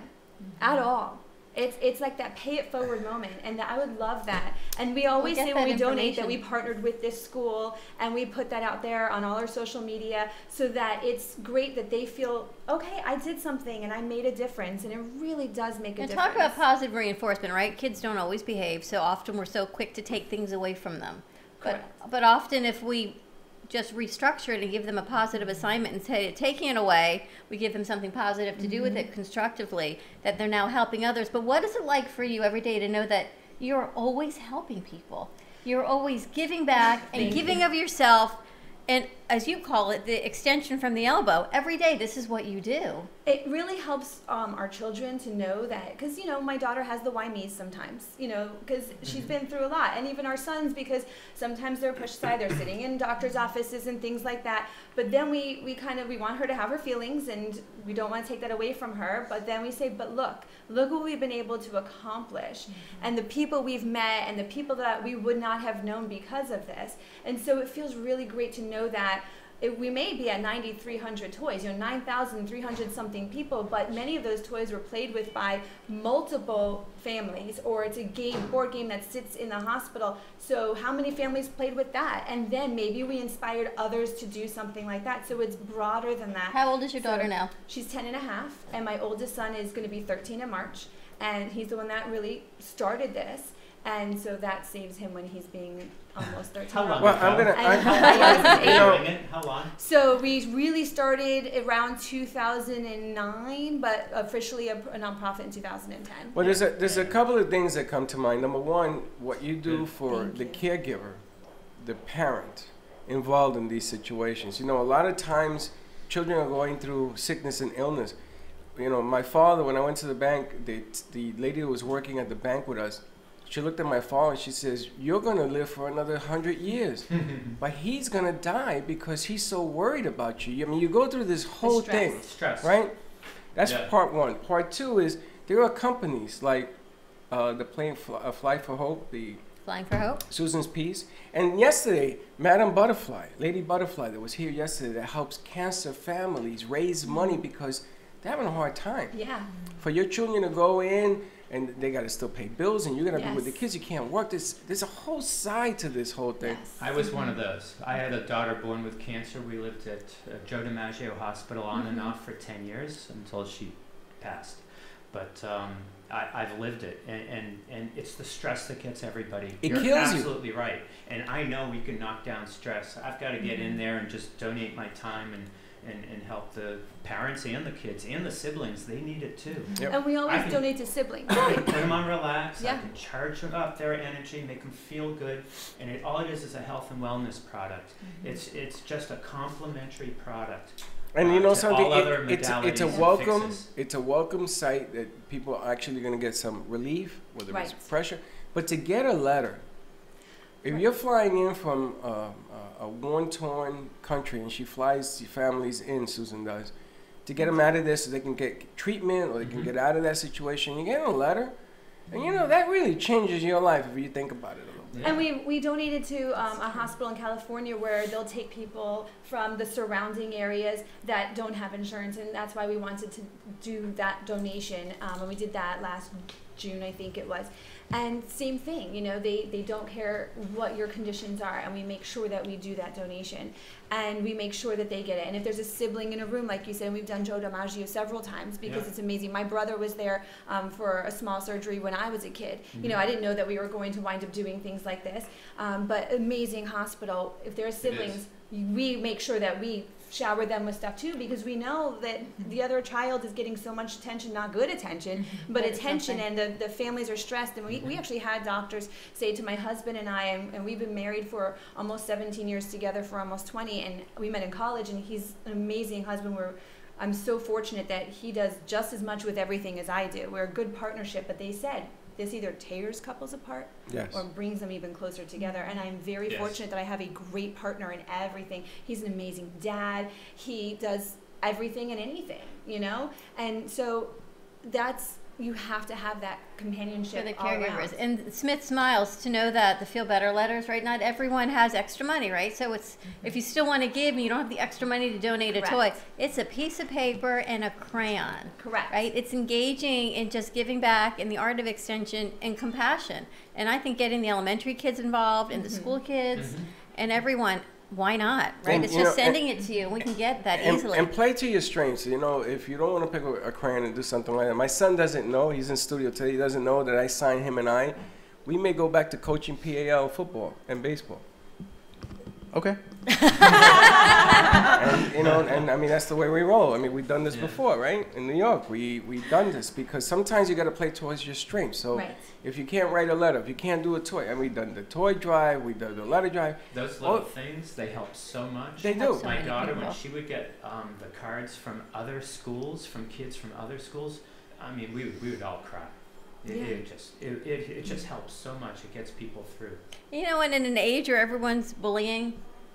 at all. It's like that pay it forward moment, and I would love that. And we always We'll say get when we that donate that information. we partnered with this school, and we put that out there on all our social media so that it's great that they feel, okay, I did something and I made a difference, and it really does make a And difference. talk about positive reinforcement, right? Kids don't always behave, so often we're so quick to take things away from them. But often if we just restructure it and give them a positive assignment and say, taking it away, we give them something positive to do with it constructively, that they're now helping others. But what is it like for you every day to know that you're always helping people? You're always giving back and giving of yourself, and as you call it, the extension from the elbow. Every day, this is what you do. It really helps our children to know that, because, you know, my daughter has the why me's sometimes, you know, because she's been through a lot. And even our sons, because sometimes they're pushed aside, they're sitting in doctor's offices and things like that. But then we want her to have her feelings, and we don't want to take that away from her. But then we say, but look what we've been able to accomplish, and the people we've met, and the people that we would not have known because of this. And so it feels really great to know that we may be at 9,300 toys, 9,300 something people, but many of those toys were played with by multiple families, or it's a board game that sits in the hospital. So how many families played with that? And then maybe we inspired others to do something like that. So it's broader than that. How old is your daughter now? She's 10 and a half, and my oldest son is going to be 13 in March, and he's the one that really started this. And so that saves him when he's being almost 13. How long Well, ago? I'm gonna. And How long? so we really started around 2009, but officially a nonprofit in 2010. Well, there's a couple of things that come to mind. Number one, what you do for Thank the you. caregiver, the parent involved in these situations. You know, a lot of times children are going through sickness and illness. You know, my father, when I went to the bank, the lady who was working at the bank with us, she looked at my father and she says, "You're going to live for another 100 years, but he's going to die because he's so worried about you." I mean, you go through this whole thing, Stress. right? That's Yeah. part one. Part two is there are companies like the plane Fly for Hope, the Flying for Hope? Susan's Peace, and yesterday, Madam Butterfly, Lady Butterfly, that was here yesterday, that helps cancer families raise money because they're having a hard time. Yeah. For your children to go in and they got to still pay bills, and you're gonna be with the Yes. kids. You can't work. There's a whole side to this whole thing. Yes. I was one of those. I had a daughter born with cancer. We lived at Joe DiMaggio Hospital on and off for 10 years until she passed. But I've lived it, and it's the stress that gets everybody. It You're kills you. absolutely right. And I know we can knock down stress. I've got to get in there and just donate my time and help the parents and the kids and the siblings. They need it too. Yep. And we I always can- donate to siblings. Put them on relax. I Yeah. can charge up their energy, make them feel good, and all it is a health and wellness product. It's just a complementary product. And you know to something? all other It's a modalities and welcome. fixes. It's a welcome sight that people are actually going to get some relief, whether it's Right. pressure. But to get a letter, if you're flying in from a war-torn country, and she flies the families in, Susan does, to get them out of this so they can get treatment or they can get out of that situation, you get a letter, and you know that really changes your life if you think about it a little bit. Yeah. And we donated to a hospital in California where they'll take people from the surrounding areas that don't have insurance, and that's why we wanted to do that donation. And we did that last June, I think it was. And same thing, you know, they don't care what your conditions are, and we make sure that we do that donation, and we make sure that they get it. And if there's a sibling in a room, like you said, we've done Joe DiMaggio several times because it's amazing. My brother was there for a small surgery when I was a kid. You know, I didn't know that we were going to wind up doing things like this, but amazing hospital. If there are siblings, we make sure that we shower them with stuff too, because we know that the other child is getting so much attention, not good attention, but attention, and the families are stressed. And we actually had doctors say to my husband and I, and we've been married for almost 17 years together, for almost 20, and we met in college, and he's an amazing husband. I'm so fortunate that he does just as much with everything as I do. We're a good partnership, but they said this either tears couples apart or brings them even closer together. And I'm very fortunate that I have a great partner in everything. He's an amazing dad. He does everything and anything, you know? And so you have to have that companionship for the all caregivers. around. And Smith smiles to know that the Feel Better letters, right? Not everyone has extra money, right? So it's if you still want to give and you don't have the extra money to donate a toy, it's a piece of paper and a crayon. Correct. Right? It's engaging in just giving back in the art of extension and compassion. And I think getting the elementary kids involved and the school kids and everyone, why not, right? And, it's just sending it to you, and we can get that easily. And play to your strengths. You know, if you don't want to pick a crayon and do something like that. My son doesn't know. He's in studio today. He doesn't know that I signed him, and we may go back to coaching PAL football and baseball. Okay. And, you know, and I mean, that's the way we roll. I mean, we've done this before, right? In New York, we've done this because sometimes you got to play towards your strengths. So if you can't write a letter, if you can't do a toy, and we've done the toy drive, we've done the letter drive. Those little things, they help so much. They do. My daughter, when she would get the cards from other schools, from kids from other schools, I mean, we would all cry. It just helps so much. It gets people through. You know, and in an age where everyone's bullying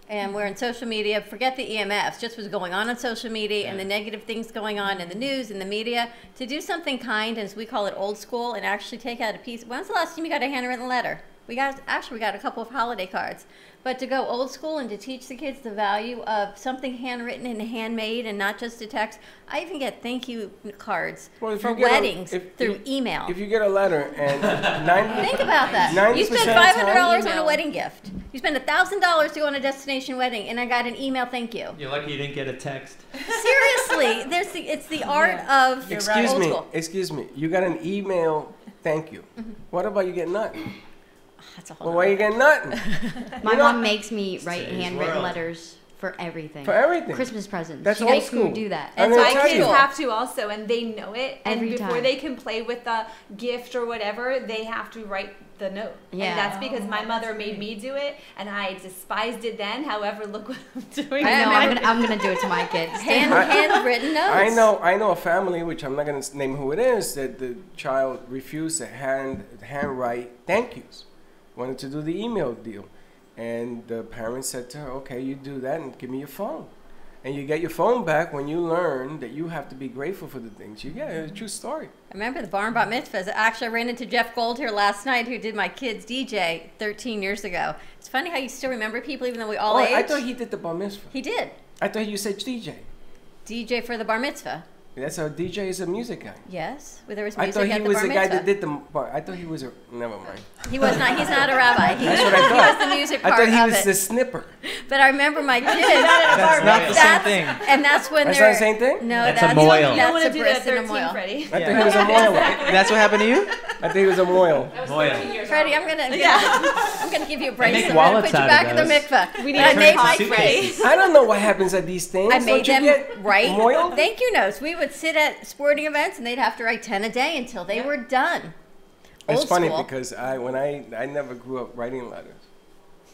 and we're in social media, forget the EMFs, just what's going on social media and the negative things going on in the news and the media, to do something kind, as we call it, old school, and actually take out a piece. When's the last time you got a handwritten letter? We got a couple of holiday cards. But to go old school and to teach the kids the value of something handwritten and handmade and not just a text. I even get thank you cards for weddings through email. If you get a letter and 90%... Think about that. You spend $500 on a wedding gift. You spend $1,000 to go on a destination wedding, and I got an email thank you. You're lucky you didn't get a text. Seriously, it's the art of old school. Excuse me. You got an email thank you. What about you get nothing? That's a whole well, why you get nothing? My mom makes me write handwritten letters for everything. For everything. Christmas presents. That's she old makes school. me do that. And my kids have to also, and they know it. And Every before time. they can play with the gift or whatever, they have to write the note. Yeah. And that's because my mother made me do it, and I despised it then. However, look what I'm doing I know, now. I'm gonna do it to my kids. Handwritten notes. I know a family, which I'm not going to name who it is, that the child refused to handwrite thank yous. Wanted to do the email deal, and the parents said to her, okay, you do that and give me your phone, and you get your phone back when you learn that you have to be grateful for the things you get. It's a true story. I remember the bar and bat mitzvahs. Actually, I ran into Jeff Gold here last night, who did my kids' DJ 13 years ago. It's funny how you still remember people even though we all age. I thought he did the bar mitzvah. He did. I thought you said DJ. DJ for the bar mitzvah. That's how DJ is a music guy. Yes, where there was I music thought he at the was bar the guy mitzvah. that did the bar. I thought he was a... Never mind. He was not. He's not a rabbi. That's what I thought. He was the music part I thought he of was it. the snipper. But I remember my kids. That's not the same thing. And that's when That's they're... not the same thing? No, That's a moil. That's a do bris that and a 13, moil. Freddie. I thought he was a moil. That's what happened to you? I think he was a moil. Freddie, I'm gonna give you a bracelet. make I'm gonna wallets put you out of back in the those. mikveh. We need I to made talk my suitcases. I don't know what happens at these things. I made Don't them you get write moiled? thank you notes. We would sit at sporting events and they'd have to write 10 a day until they were done. It's Old funny school. because I never grew up writing letters,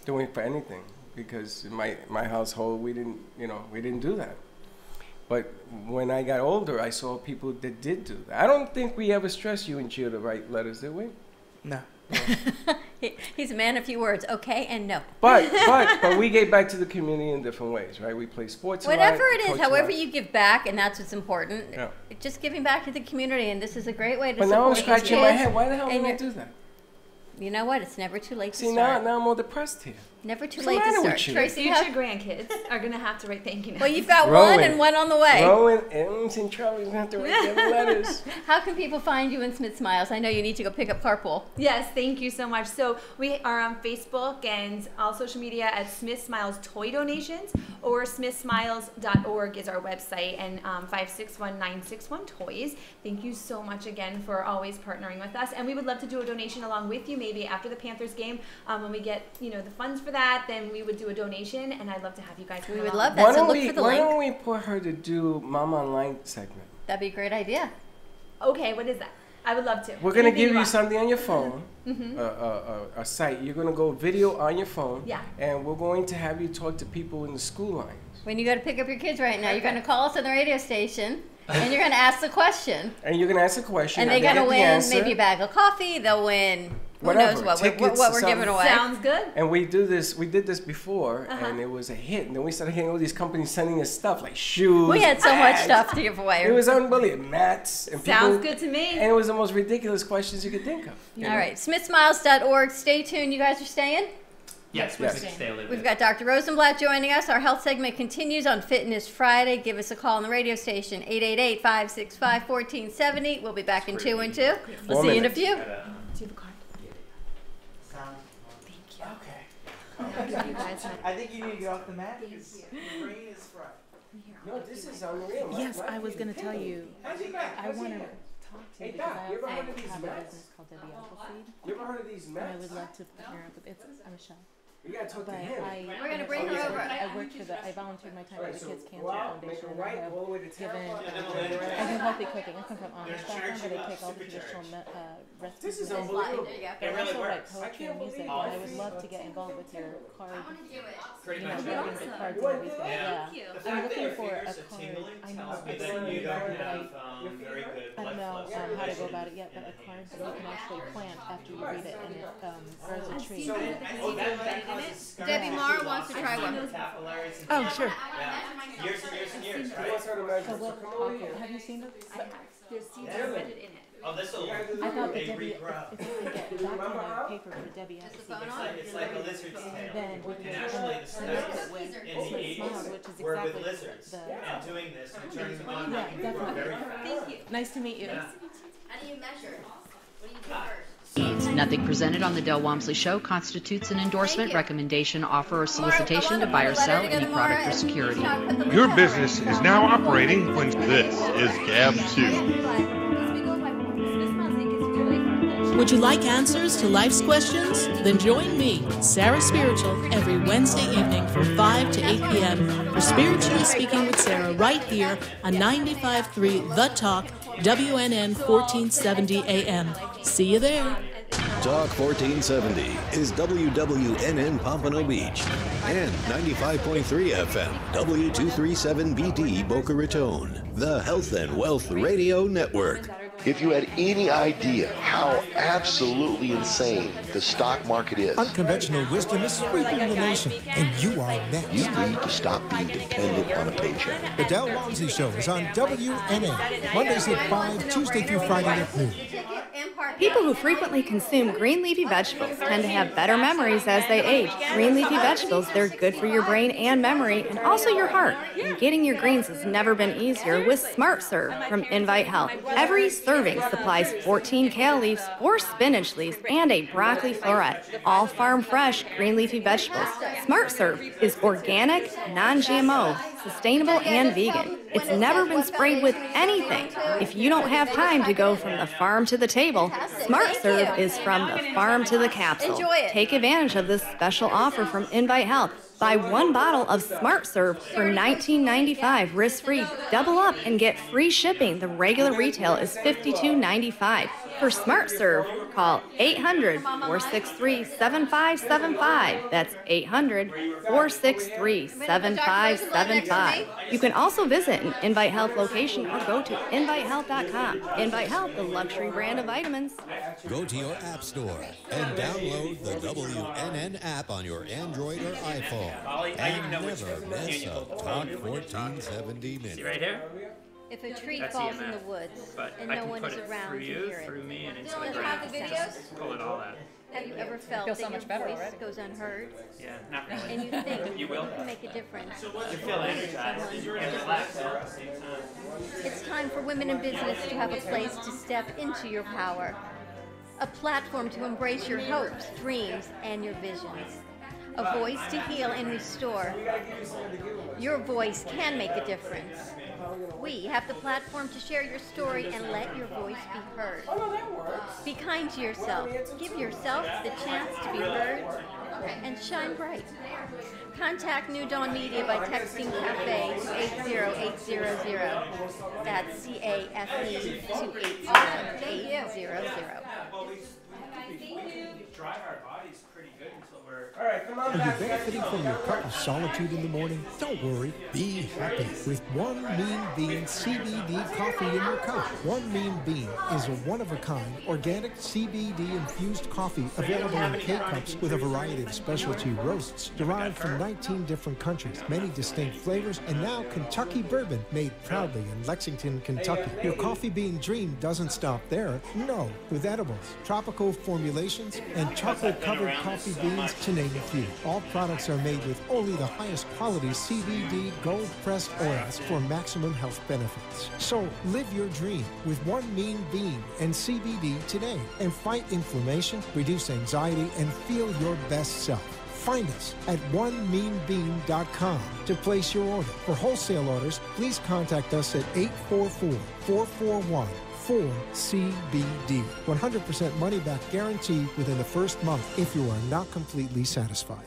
doing for anything, because in my household we didn't do that. But when I got older, I saw people that did do that. I don't think we ever stressed you and Gio to write letters, did we? No. He's a man of few words. Okay and no. But we gave back to the community in different ways, right? We play sports. Whatever a lot, it is, coach a however lot. you give back, and that's what's important. Yeah. Just giving back to the community, and this is a great way to But support now I'm these scratching my kids. head. Why the hell and did I you're- do that? You know what? It's never too late to See, start. now I'm all depressed here. Never too What's late the to matter start. with you? Tracy, Future grandkids are gonna have to write thank you notes. well, you've got Rowan. one and one on the way. Rowan, everyone's in trouble. You're going to have to write them letters. How can people find you in Smith Smiles? I know you need to go pick up Carpool. Yes, thank you so much. So we are on Facebook and all social media at Smith Smiles Toy Donations, or smithsmiles.org is our website, and 561-961 Toys. Thank you so much again for always partnering with us, and we would love to do a donation along with you. Maybe after the Panthers game, when we get the funds for that, then we would do a donation, and I'd love to have you guys come We would along. love that. So look for the why link. don't we put her to do Mom Online segment? That'd be a great idea. Okay, what is that? I would love to. We're going to Anything give you want. something on your phone, a site. You're going to go video on your phone, Yeah. and we're going to have you talk to people in the school lines. When you go to pick up your kids right now, you're going to call us on the radio station, and you're going to ask the question. And you're going to ask a question. And they're they going to get the win answer. maybe a bag of coffee. They'll win who Whatever. knows what Tickets we're or giving something. away. Sounds good. And we did this before, and it was a hit. And then we started getting all these companies sending us stuff like shoes. We had so much bags. stuff to give away. It was unbelievable. Mats and Sounds people, good to me. And it was the most ridiculous questions you could think of. you All know? right, smithsmiles.org. Stay tuned. You guys are staying? Yes, we Yes. could stay a little We've bit. got Dr. Rosenblatt joining us. Our health segment continues on Fitness Friday. Give us a call on the radio station, 888-565-1470. We'll be back in 2 and 2. We'll 4 see you in a minutes. few. Do you have a card? I think you need to get off the mat because your brain is fried. No, this is unreal. Yes, I was going to tell you. I want to talk to you Hey, because Doc, you ever I heard of these have a mats? business called Debbie Appleseed, You ever heard of these and I mats? would love to partner up with. I'm Michelle. You gotta talk But to him. We're gonna bring her over. I work for I volunteered my time Alright, at the so Kids Cancer go out, make Foundation, a and I right have all the way to given. town. I do healthy cooking. I come from Amish background, but I take all the traditional recipes. This is and unbelievable. There you go. I really also write works. poetry and music, and I would love to get involved with your card. Pretty You know, much writing the everything. cards and everything. Yeah. Yeah. The I'm fact that looking your for a fingers are card. tingling I know tells me it's that really you don't hard, but have very good I don't know blood how to go flow about it yet, but a card that you can actually plant after you read it, and it grows a tree. Debbie Mara wants to try one. Oh, sure. Years and years and years, He right? wants her to measure. So So what, come over here. have you seen it? There's seeds embedded in it. Oh, this will I thought that they Debbie, regrow. if you can get that kind of paper for Debbie Appleseed, It's like a lizard's tail. then we can And actually, the connect steps it with in the Smith Smiles, 80s which is were with exactly lizards. the. And doing this and turning them on, Yeah, they can grow very fast. Thank you. Nice to meet you. How do you measure? What do you do first? Nothing presented on the Del Walmsley Show constitutes an endorsement, Thank you. recommendation, offer, or solicitation to buy or sell any product or security. Your business is now operating when this is Gab 2. Would you like answers to life's questions? Then join me, Sarah Spiritual, every Wednesday evening from 5 to 8 p.m. for Spiritually Speaking with Sarah right here on 95.3 The Talk, WNN 1470 AM. See you there. Talk 1470 is WWNN Pompano Beach and 95.3 FM W237BD Boca Raton, the Health and Wealth Radio Network. If you had any idea how absolutely insane the stock market is, unconventional wisdom is sweeping the nation, and you are next. You need to stop being dependent on a paycheck. The Del Walmsley Show is on WNN, Mondays at 5, Tuesday through Friday at noon. People who frequently consume green leafy vegetables tend to have better memories as they age. Green leafy vegetables, they're good for your brain and memory, and also your heart. And getting your greens has never been easier with Smart Serve from Invite Health. Every serving supplies 14 kale leaves, 4 spinach leaves, and a broccoli floret. All farm fresh green leafy vegetables. Smart Serve is organic, non-GMO, sustainable, and vegan. It's never been sprayed with anything. If you don't have time to go from the farm to the table, Smart Serve is from the farm to the capsule. Enjoy it. Take advantage of this special offer from Invite Health. Buy 1 bottle of Smart Serve for $19.95 risk-free. Double up and get free shipping. The regular retail is $52.95. For Smart Serve, call 800-463-7575. That's 800-463-7575. You can also visit an Invite Health location or go to invitehealth.com. Invite Health, the luxury brand of vitamins. Go to your app store and download the WNN app on your Android or iPhone. And never miss a Talk 1470 minute. See right here? If a tree That's falls in EMF. the woods But and I no can one put is it around through to you, hear it. through me, and into Dylan, the have ground. the videos? Pull it all out. Have you ever felt feel that so your much better voice already. goes unheard? Yeah, not really. And you think You will. you can make a difference? You feel energized and relaxed at the same time. It's time for women in business to have a place to step into your power. A platform to embrace your hopes, dreams, and your visions. A voice to heal and restore. Your voice can make a difference. We have the platform to share your story and let your voice be heard. Be kind to yourself. Give yourself the chance to be heard and shine bright. Contact New Dawn Media by texting CAFE to 80800. That's CAFE to 80800. Drive our bodies pretty good until we're... All right, come on Are back. you benefiting from your cup of solitude in the morning? Don't worry, be happy with One Mean Bean CBD coffee in your cup. One Mean Bean is a one-of-a-kind organic CBD-infused coffee available in K-cups with a variety of specialty roasts derived from 19 different countries, many distinct flavors, and now Kentucky bourbon made proudly in Lexington, Kentucky. Your coffee bean dream doesn't stop there. No, with edibles, tropical formulations, and chocolate-covered coffee beans, to name a few. All products are made with only the highest quality CBD gold-pressed oils for maximum health benefits. So live your dream with One Mean Bean and CBD today and fight inflammation, reduce anxiety, and feel your best self. Find us at onemeanbean.com to place your order. For wholesale orders, please contact us at 844-441-4CBD. 100% money back guarantee within the first month if you are not completely satisfied.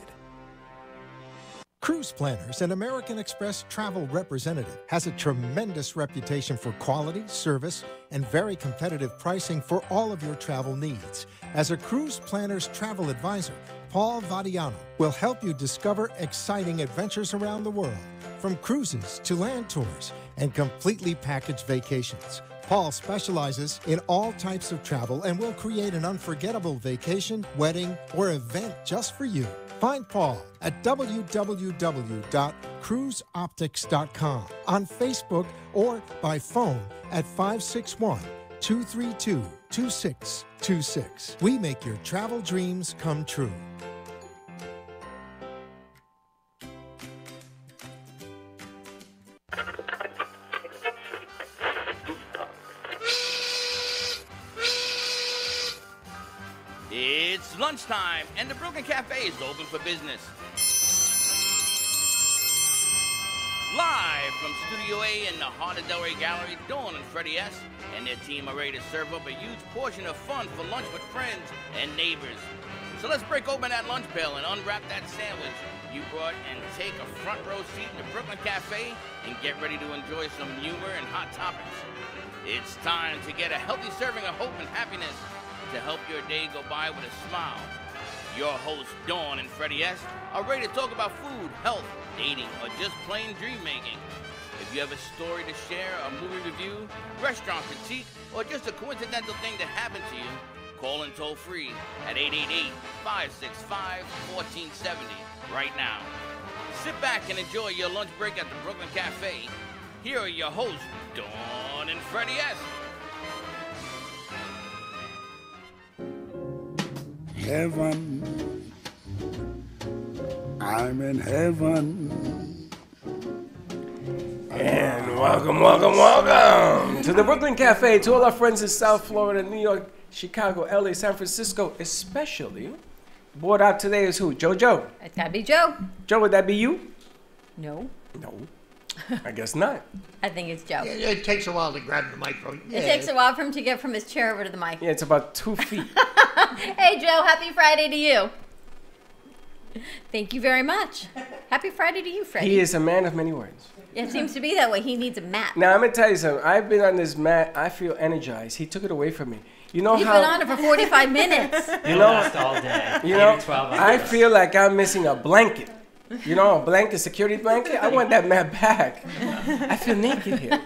Cruise Planners, an American Express travel representative, has a tremendous reputation for quality, service, and very competitive pricing for all of your travel needs. As a Cruise Planners travel advisor, Paul Vadiano will help you discover exciting adventures around the world, from cruises to land tours and completely packaged vacations. Paul specializes in all types of travel and will create an unforgettable vacation, wedding, or event just for you. Find Paul at www.cruiseoptics.com, on Facebook, or by phone at 561-232-2626. We make your travel dreams come true. It's lunchtime, and the Brooklyn Cafe is open for business. Live from Studio A in the heart of Delray Gallery, Dawn and Freddie S. and their team are ready to serve up a huge portion of fun for lunch with friends and neighbors. So let's break open that lunch pail and unwrap that sandwich you brought and take a front row seat in the Brooklyn Cafe and get ready to enjoy some humor and hot topics. It's time to get a healthy serving of hope and happiness to help your day go by with a smile. Your hosts, Dawn and Freddie S., are ready to talk about food, health, dating, or just plain dream making. If you have a story to share, a movie review, restaurant critique, or just a coincidental thing that happened to you, call in toll free at 888-565-1470 right now. Sit back and enjoy your lunch break at the Brooklyn Cafe. Here are your hosts, Dawn and Freddie S. Heaven, I'm in heaven. And welcome to the Brooklyn Cafe, to all our friends in South Florida, New York, Chicago, LA, San Francisco, especially. Board out today is who? JoJo? It's gotta be Joe. Joe, would that be you? No. No. I guess not. I think it's Joe. Yeah, it takes a while to grab the microphone. It takes a while for him to get from his chair over to the mic. Yeah, it's about 2 feet. Hey, Joe, happy Friday to you. Thank you very much. Happy Friday to you, Freddie. He is a man of many words. It seems to be that way. He needs a mat. Now, I'm going to tell you something. I've been on this mat. I feel energized. He took it away from me. You know You've how... been on it for 45 minutes. You know, last all day. You know, 12 hours. I feel like I'm missing a blanket. You know, a blanket, security blanket? I want that mat back. I feel naked here.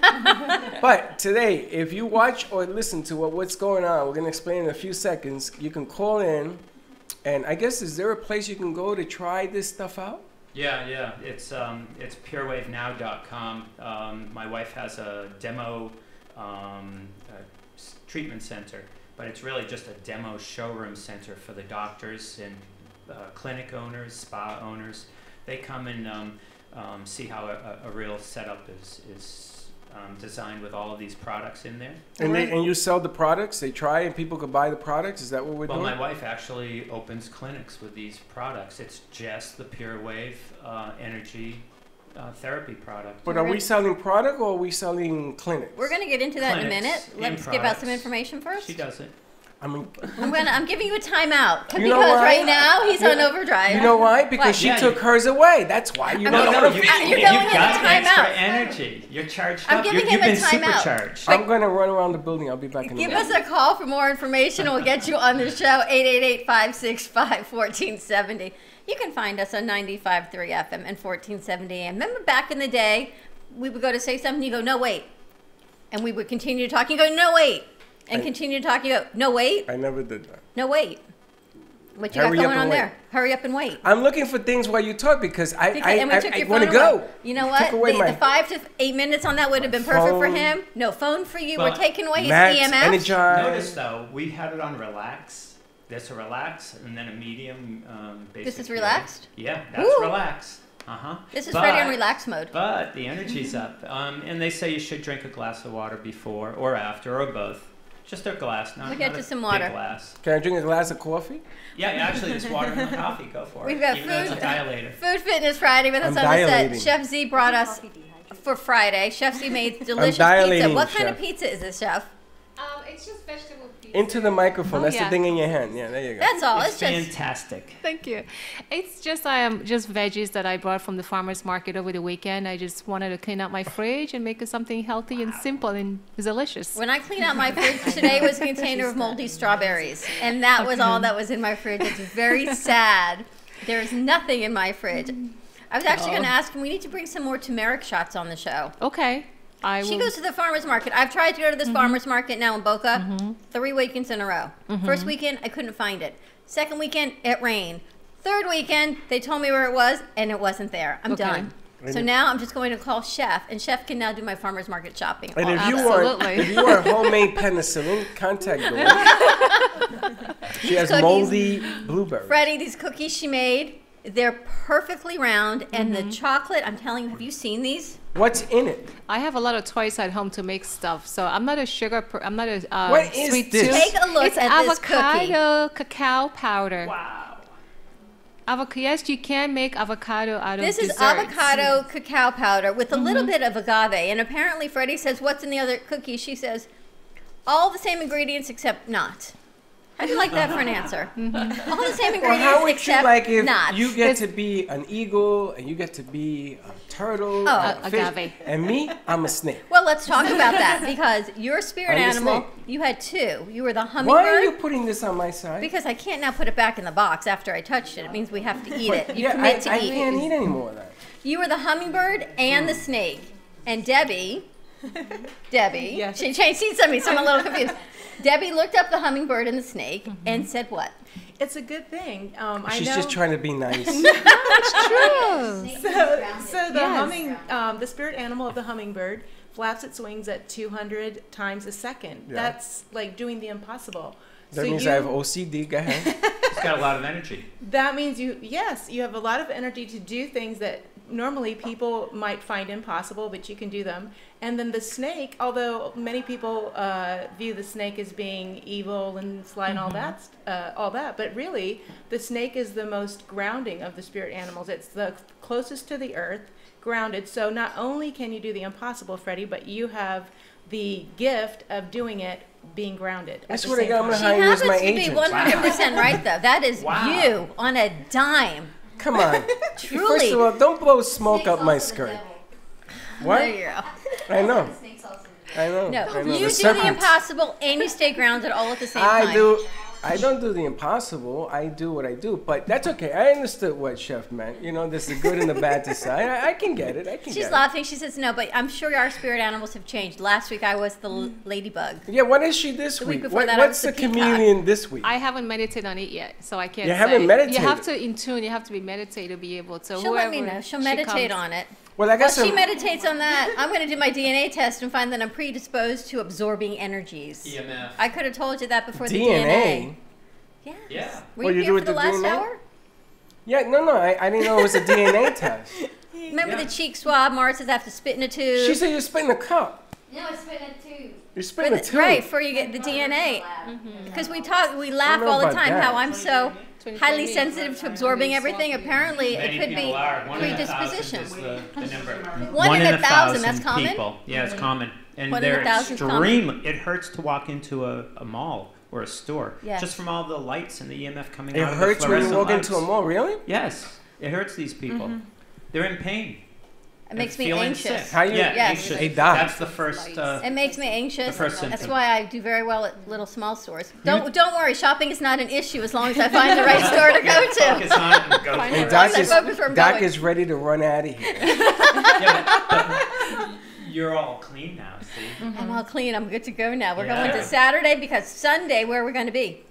But today, if you watch or listen to what's going on, we're going to explain in a few seconds. You can call in, and I guess, is there a place you can go to try this stuff out? Yeah. It's purewavenow.com. My wife has a demo treatment center but it's really just a demo showroom center for the doctors and clinic owners, spa owners. They come and see how a real setup is designed with all of these products in there. And you sell the products? They try and people could buy the products? Is that what we're doing? Well, my wife actually opens clinics with these products. It's just the Pure Wave energy therapy product. But are we selling product or are we selling clinics? We're going to get into that in a minute. Let's give out some information first. She does it. I'm giving you a timeout because why? right now he's on overdrive. You know why? Because she took hers away. That's why. You've got extra energy. You're charged up. You've been supercharged. I'm going to run around the building. I'll be back in a minute. Give us a call for more information. We'll get you on the show, 888-565-1470. You can find us on 95.3 FM and 1470 AM. Remember back in the day, we would go to say something, you go, no, wait. And we would continue to talk, you go, no, wait. And continue to talk, you go, no, wait. I never did that. No, wait. What you got going on there? Hurry up and wait. I'm looking for things while you talk because I want to go. You know what? The 5 to 8 minutes on that would have been perfect for him. No phone for you. We're taking away his EMF. Notice, though, we had it on relax. There's a relax and then a medium. This is relaxed? Yeah, that's relaxed. This is ready on relax mode. But the energy's up. And they say you should drink a glass of water before or after or both. Just a glass, not, we'll get not to some big water. glass. Can I drink a glass of coffee? Yeah, actually, there's water in the coffee. Go for it. We've got Even though it's a dilator. Food Fitness Friday with us on the set. Chef Z brought us for Friday. Chef Z made delicious pizza. What kind of pizza is this, Chef? It's just vegetable pizza. Into the microphone. That's the thing in your hand. Yeah, there you go. That's all. It's fantastic. Thank you. It's just just veggies that I brought from the farmer's market over the weekend. I just wanted to clean out my fridge and make it something healthy and simple and delicious. When I cleaned out my fridge today, was a container of moldy strawberries, and that was all that was in my fridge. It's very sad. There's nothing in my fridge. I was actually going to ask him. We need to bring some more turmeric shots on the show. Okay. She goes to the farmer's market. I've tried to go to this farmer's market now in Boca 3 weekends in a row. First weekend, I couldn't find it. Second weekend, it rained. Third weekend, they told me where it was, and it wasn't there. I'm done. So now I'm just going to call Chef, and Chef can now do my farmer's market shopping. And if you want homemade penicillin, contact Dory. She has moldy blueberries. Freddie, these cookies she made, they're perfectly round, and the chocolate, I'm telling you, have you seen these? What's in it? I have a lot of toys at home to make stuff, so I'm not a sugar. I'm not a what is sweet this? tooth. Take a look it's at avocado this cookie. cacao powder. Wow. Yes, you can make avocado out of This desserts. is avocado cacao powder with a little bit of agave, and apparently Freddie says, "What's in the other cookie?" She says, "All the same ingredients except not." How do you like that for an answer? All the same ingredients how would except you like if not. you get to be an eagle and you get to be a turtle, a fish, agave, and me, I'm a snake. Well, let's talk about that because your spirit I'm a animal, snake. you had two. You were the hummingbird. Why are you putting this on my side? Because I can't now put it back in the box after I touched it. It means we have to eat it. You yeah, commit to I eat. can't eat any more of that. You were the hummingbird and the snake. And Debbie, Yes. she changed seats on me, so I'm a little confused. Debbie looked up the hummingbird and the snake and said what? It's a good thing. She's just trying to be nice. It's true. So the spirit animal of the hummingbird flaps its wings at 200 times a second. Yeah. That's like doing the impossible. That means I have OCD. Go ahead. It's got a lot of energy. That means you have a lot of energy to do things that normally people might find impossible, but you can do them. And then the snake, although many people view the snake as being evil and sly and all that, but really the snake is the most grounding of the spirit animals. It's the closest to the earth, grounded. So not only can you do the impossible, Freddie, but you have the gift of doing it being grounded. I swear to God, I'm going to She hire you as happens my to be agent. 100% right, though. That is you on a dime. Come on. Truly. First of all, don't blow smoke up my skirt. What? There you go. I know. I know. No, I know. you do the impossible and you stay grounded all at the same time. I don't do the impossible. I do what I do. But that's okay. I understood what Chef meant. You know, there's the good and the bad to say. I can get it. She's laughing. She says, no, but I'm sure our spirit animals have changed. Last week I was the ladybug. Yeah, what is she this week? Before that, What's the chameleon this week? I haven't meditated on it yet, so I can't You haven't meditated? You have to in tune. You have to be meditated to be able to. She'll let me know. She'll meditate on it. Well, I guess she meditates on that. I'm going to do my DNA test and find that I'm predisposed to absorbing energies. EMF. I could have told you that before the DNA. DNA. Yeah. Yeah. Were you here for the last DNA? hour? Yeah, no, I didn't know it was a DNA test. Remember the cheek swab? Mars says I have to spit in a tube. She said you spit in a cup. No, I spit in a tube. You spit in a tube. Right, before you get the DNA. Because we laugh know all the about time that. how I'm so highly sensitive to absorbing everything. Apparently, Many it could people be are. 1 in 1,000 predisposition. is the number. One in 1,000, that's common? People. Yeah, it's common. And 1 in they're 1,000 's extreme. It hurts to walk into a mall or a store. Yes. Just from all the lights and the EMF coming It out of the hurts when fluorescent you walk lights. into a mall, really? Yes. It hurts these people. They're in pain. It makes me feeling anxious. Sick. How you? Yeah, Yes. anxious. They die. That's the first. It makes me anxious. the first That's symptom. why I do very well at little small stores. Don't worry, shopping is not an issue as long as I find the right store to go to. Focus on it and go for And it. Doc is ready to run out of here. You're all clean now, see? I'm all clean. I'm good to go now. We're Yeah. going to Saturday because Sunday, where are we going to be?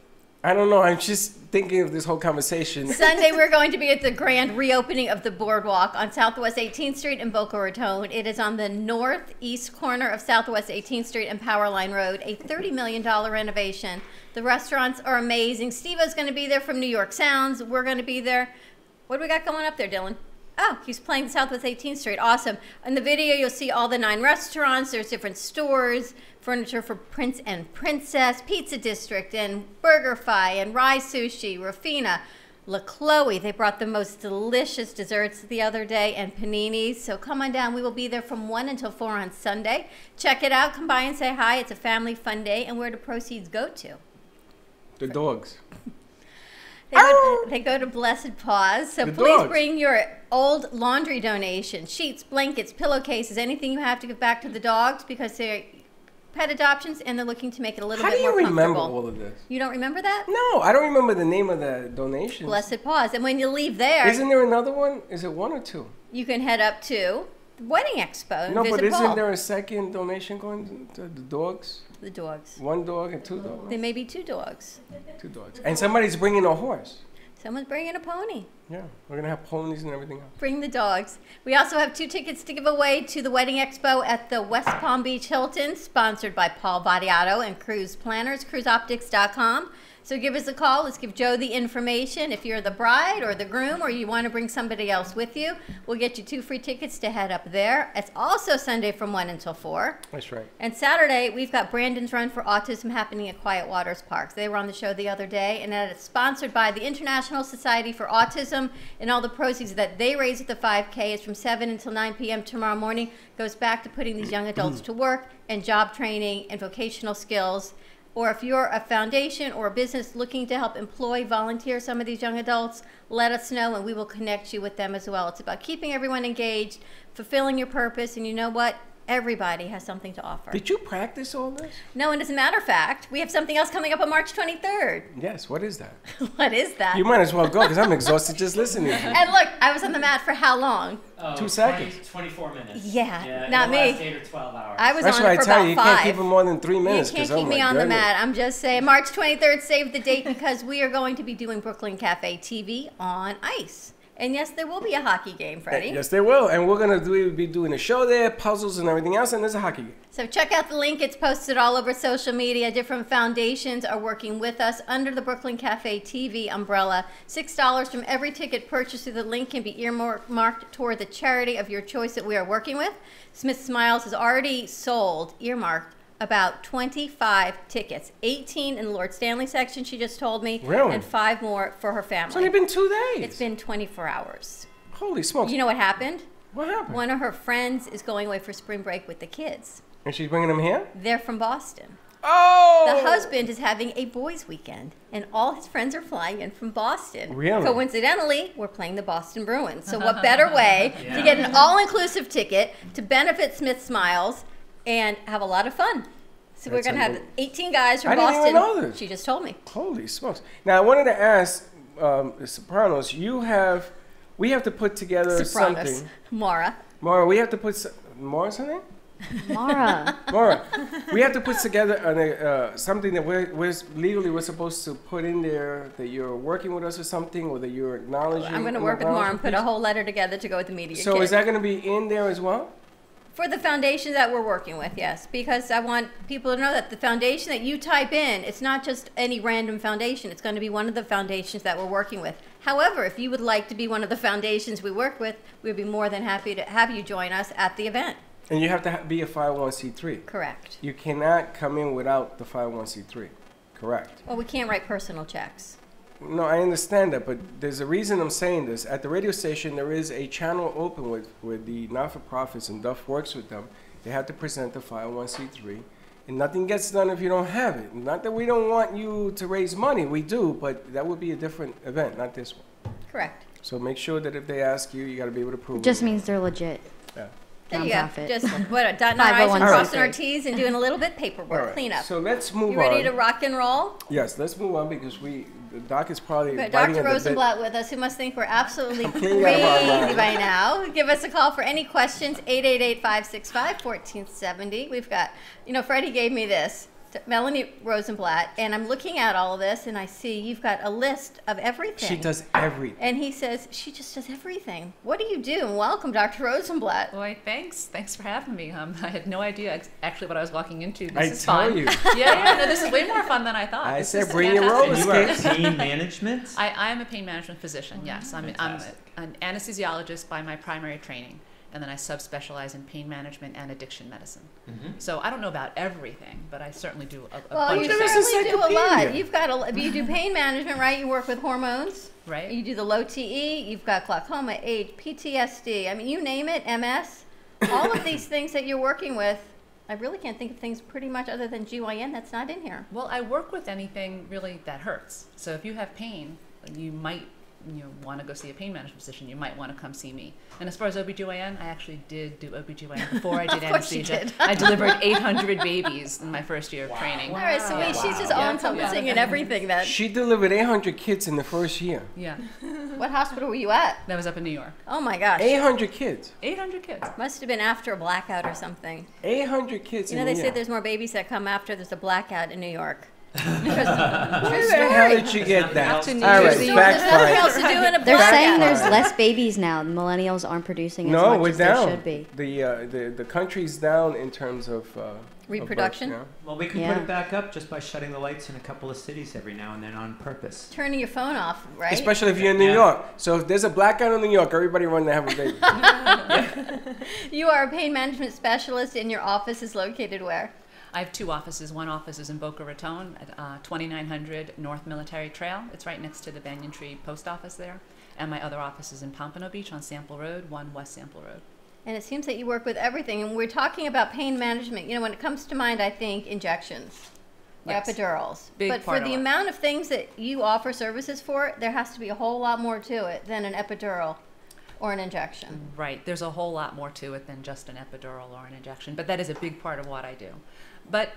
I don't know. I'm just thinking of this whole conversation. Sunday, we're going to be at the grand reopening of the boardwalk on Southwest 18th Street in Boca Raton. It is on the northeast corner of Southwest 18th Street and Powerline Road, a $30 million renovation. The restaurants are amazing. Steve-O's going to be there from New York Sounds. We're going to be there. What do we got going up there, Dylan? Oh, he's playing Southwest 18th Street. Awesome. In the video, you'll see all the 9 restaurants. There's different stores, furniture for Prince and Princess, Pizza District, and BurgerFi, and Rai Sushi, Rafina, La Chloe. They brought the most delicious desserts the other day and paninis. So come on down. We will be there from 1 until 4 on Sunday. Check it out. Come by and say hi. It's a family fun day. And where do proceeds go to? The dogs. They go to Blessed Paws. So The please dogs. bring your old laundry donation, sheets, blankets, pillowcases, anything you have to give back to the dogs because they're pet adoptions and they're looking to make it a little How bit do more you remember comfortable. all of this? You don't remember that? No, I don't remember the name of the donations. Blessed Paws. And when you leave there, Isn't there another one? Is it 1 or 2? you can head up to the Wedding Expo and No, visit but isn't Paul. there a second donation going to the dogs? The dogs. 1 dog and 2 dogs. There may be 2 dogs. 2 dogs. And somebody's bringing a horse. Someone's bringing a pony. Yeah, we're gonna have ponies and everything else. Bring the dogs. We also have 2 tickets to give away to the Wedding Expo at the West Palm Beach Hilton, sponsored by Paul Vadiato and Cruise Planners, cruiseoptics.com. So give us a call. Let's give Joe the information. If you're the bride or the groom or you want to bring somebody else with you, we'll get you 2 free tickets to head up there. It's also Sunday from 1 until 4. That's right. And Saturday, we've got Brandon's Run for Autism happening at Quiet Waters Park. They were on the show the other day, and that is sponsored by the International Society for Autism, and all the proceeds that they raise at the 5K is from 7 until 9 p.m. tomorrow morning, goes back to putting these young adults to work and job training and vocational skills. Or if you're a foundation or a business looking to help employ, volunteer some of these young adults, let us know and we will connect you with them as well. It's about keeping everyone engaged, fulfilling your purpose, and you know what? Everybody has something to offer. Did you practice all this? No, and as a matter of fact, we have something else coming up on March 23rd. Yes, what is that? What is that? You might as well go because I'm exhausted just listening to you. And look, I was on the mat for how long? 2 seconds. 24 minutes. Yeah, not the me. last 8 or 12 hours. I was That's on why it for I tell about you, you 5. can't keep it more than 3 You minutes. can't 'cause, keep oh me my on the goodness. mat. I'm just saying, March 23rd, save the date because we are going to be doing Brooklyn Cafe TV on ice. And yes, there will be a hockey game, Freddie. Yes, they will. And we're going to be doing a show there, puzzles and everything else, and there's a hockey game. So check out the link. It's posted all over social media. Different foundations are working with us under the Brooklyn Cafe TV umbrella. $6 from every ticket purchased through the link can be earmarked toward the charity of your choice that we are working with. Smith Smiles has already sold, earmarked, about 25 tickets. 18 in the Lord Stanley section, she just told me. Really? And 5 more for her family. It's only been 2 days. It's been 24 hours. Holy smokes. You know what happened? What happened? One of her friends is going away for spring break with the kids. And she's bringing them here? They're from Boston. Oh! The husband is having a boys' weekend, and all his friends are flying in from Boston. Really? Coincidentally, we're playing the Boston Bruins. So what better way to get an all-inclusive ticket to benefit Smith Smiles and have a lot we So we're going to have 18 guys from I didn't Boston. even know this. She just told me. Holy smokes. Now, I wanted to ask the Sopranos, we have to put together Sopranos. something. Mara. Mara, we have to put, Mara's her name? Mara. Mara, we have to put together something that we're legally supposed to put in there that you're working with us or something, or that you're acknowledging. I'm going to work with Mara and put a whole letter together to go with the media kit. So is that going to be in there as well? For the foundation that we're working with, yes, because I want people to know that the foundation that you type in, it's not just any random foundation. It's going to be one of the foundations that we're working with. However, if you would like to be one of the foundations we work with, we'd be more than happy to have you join us at the event. And you have to be a 501c3. Correct. You cannot come in without the 501c3. Correct. Well, we can't write personal checks. No, I understand that, but there's a reason I'm saying this. At the radio station, there is a channel open with the not-for-profits, and Duff works with them. They have to present the 501c3, and nothing gets done if you don't have it. Not that we don't want you to raise money, we do, but that would be a different event, not this one. Correct. So make sure that if they ask you, you got to be able to prove It just means they're legit. Yeah. There you go. Nonprofit. Just dotting our I's and 501c3. crossing our T's and doing a little bit paperwork All right, cleanup. so let's move You ready on. to rock and roll? Yes, let's move on because the doc is probably We've got biting Dr. at the bit. Rosenblatt with us, who must think we're absolutely Completely out of our crazy mind. by now. Give us a call for any questions, 888-565-1470. We've got, Freddie gave me this, Melanie Rosenblatt, and I'm looking at all of this, and I see you've got a list of everything. She does everything. And he says, she just does everything. What do you do? And welcome, Dr. Rosenblatt. Boy, thanks for having me. I had no idea actually what I was walking into. This I is tell fun. you. Yeah, no, this is way more fun than I thought. I This said is bring your fantastic. roller You are skates. pain management? I am a pain management physician, yes. I'm Fantastic. an anesthesiologist by my primary training, and then I subspecialize in pain management and addiction medicine. So I don't know about everything, but I certainly do a Well, bunch you of things. certainly do a lot. You've got you do pain management, right? You work with hormones. Right. You do the low TE. You've got glaucoma, AIDS, PTSD. I mean, you name it, MS. All of these things that you're working with, I really can't think of things pretty much other than GYN that's not in here. Well, I work with anything really that hurts. So if you have pain, you might want to go see a pain management physician, you might want to come see me. And as far as OBGYN, I actually did do OBGYN before I did Of course you anesthesia. did. I delivered 800 babies in my first year of training. All right, so she's just all-encompassing and everything then. She delivered 800 kids in the first year. Yeah. What hospital were you at? That was up in New York. Oh my gosh. 800 kids. 800 kids. Must have been after a blackout or something. 800 kids You know, in they a say year. there's more babies that come after there's a blackout in New York. True Where the story. hell did you get that? After New All Year's right, Eve. fact There's nothing else find. to do in a They're blackout. saying there's less babies now. The millennials aren't producing as No, much we're as down. they should be. The country's down in terms of Reproduction? of births, Well, we can Yeah. put it back up just by shutting the lights in a couple of cities every now and then on purpose. Turning your phone off, right? Especially if you're in New Yeah. York. So if there's a blackout in New York, everybody run to have a baby. You are a pain management specialist, and your office is located where? I have two offices. One office is in Boca Raton at 2900 North Military Trail. It's right next to the Banyan Tree Post Office there. And my other office is in Pompano Beach on Sample Road, 1 West Sample Road. And it seems that you work with everything. And we're talking about pain management. You know, when it comes to mind, I think injections, Yes. epidurals. Big but part for of the it. amount of things that you offer services for, there has to be a whole lot more to it than an epidural or an injection. Right. There's a whole lot more to it than just an epidural or an injection, but that is a big part of what I do. But,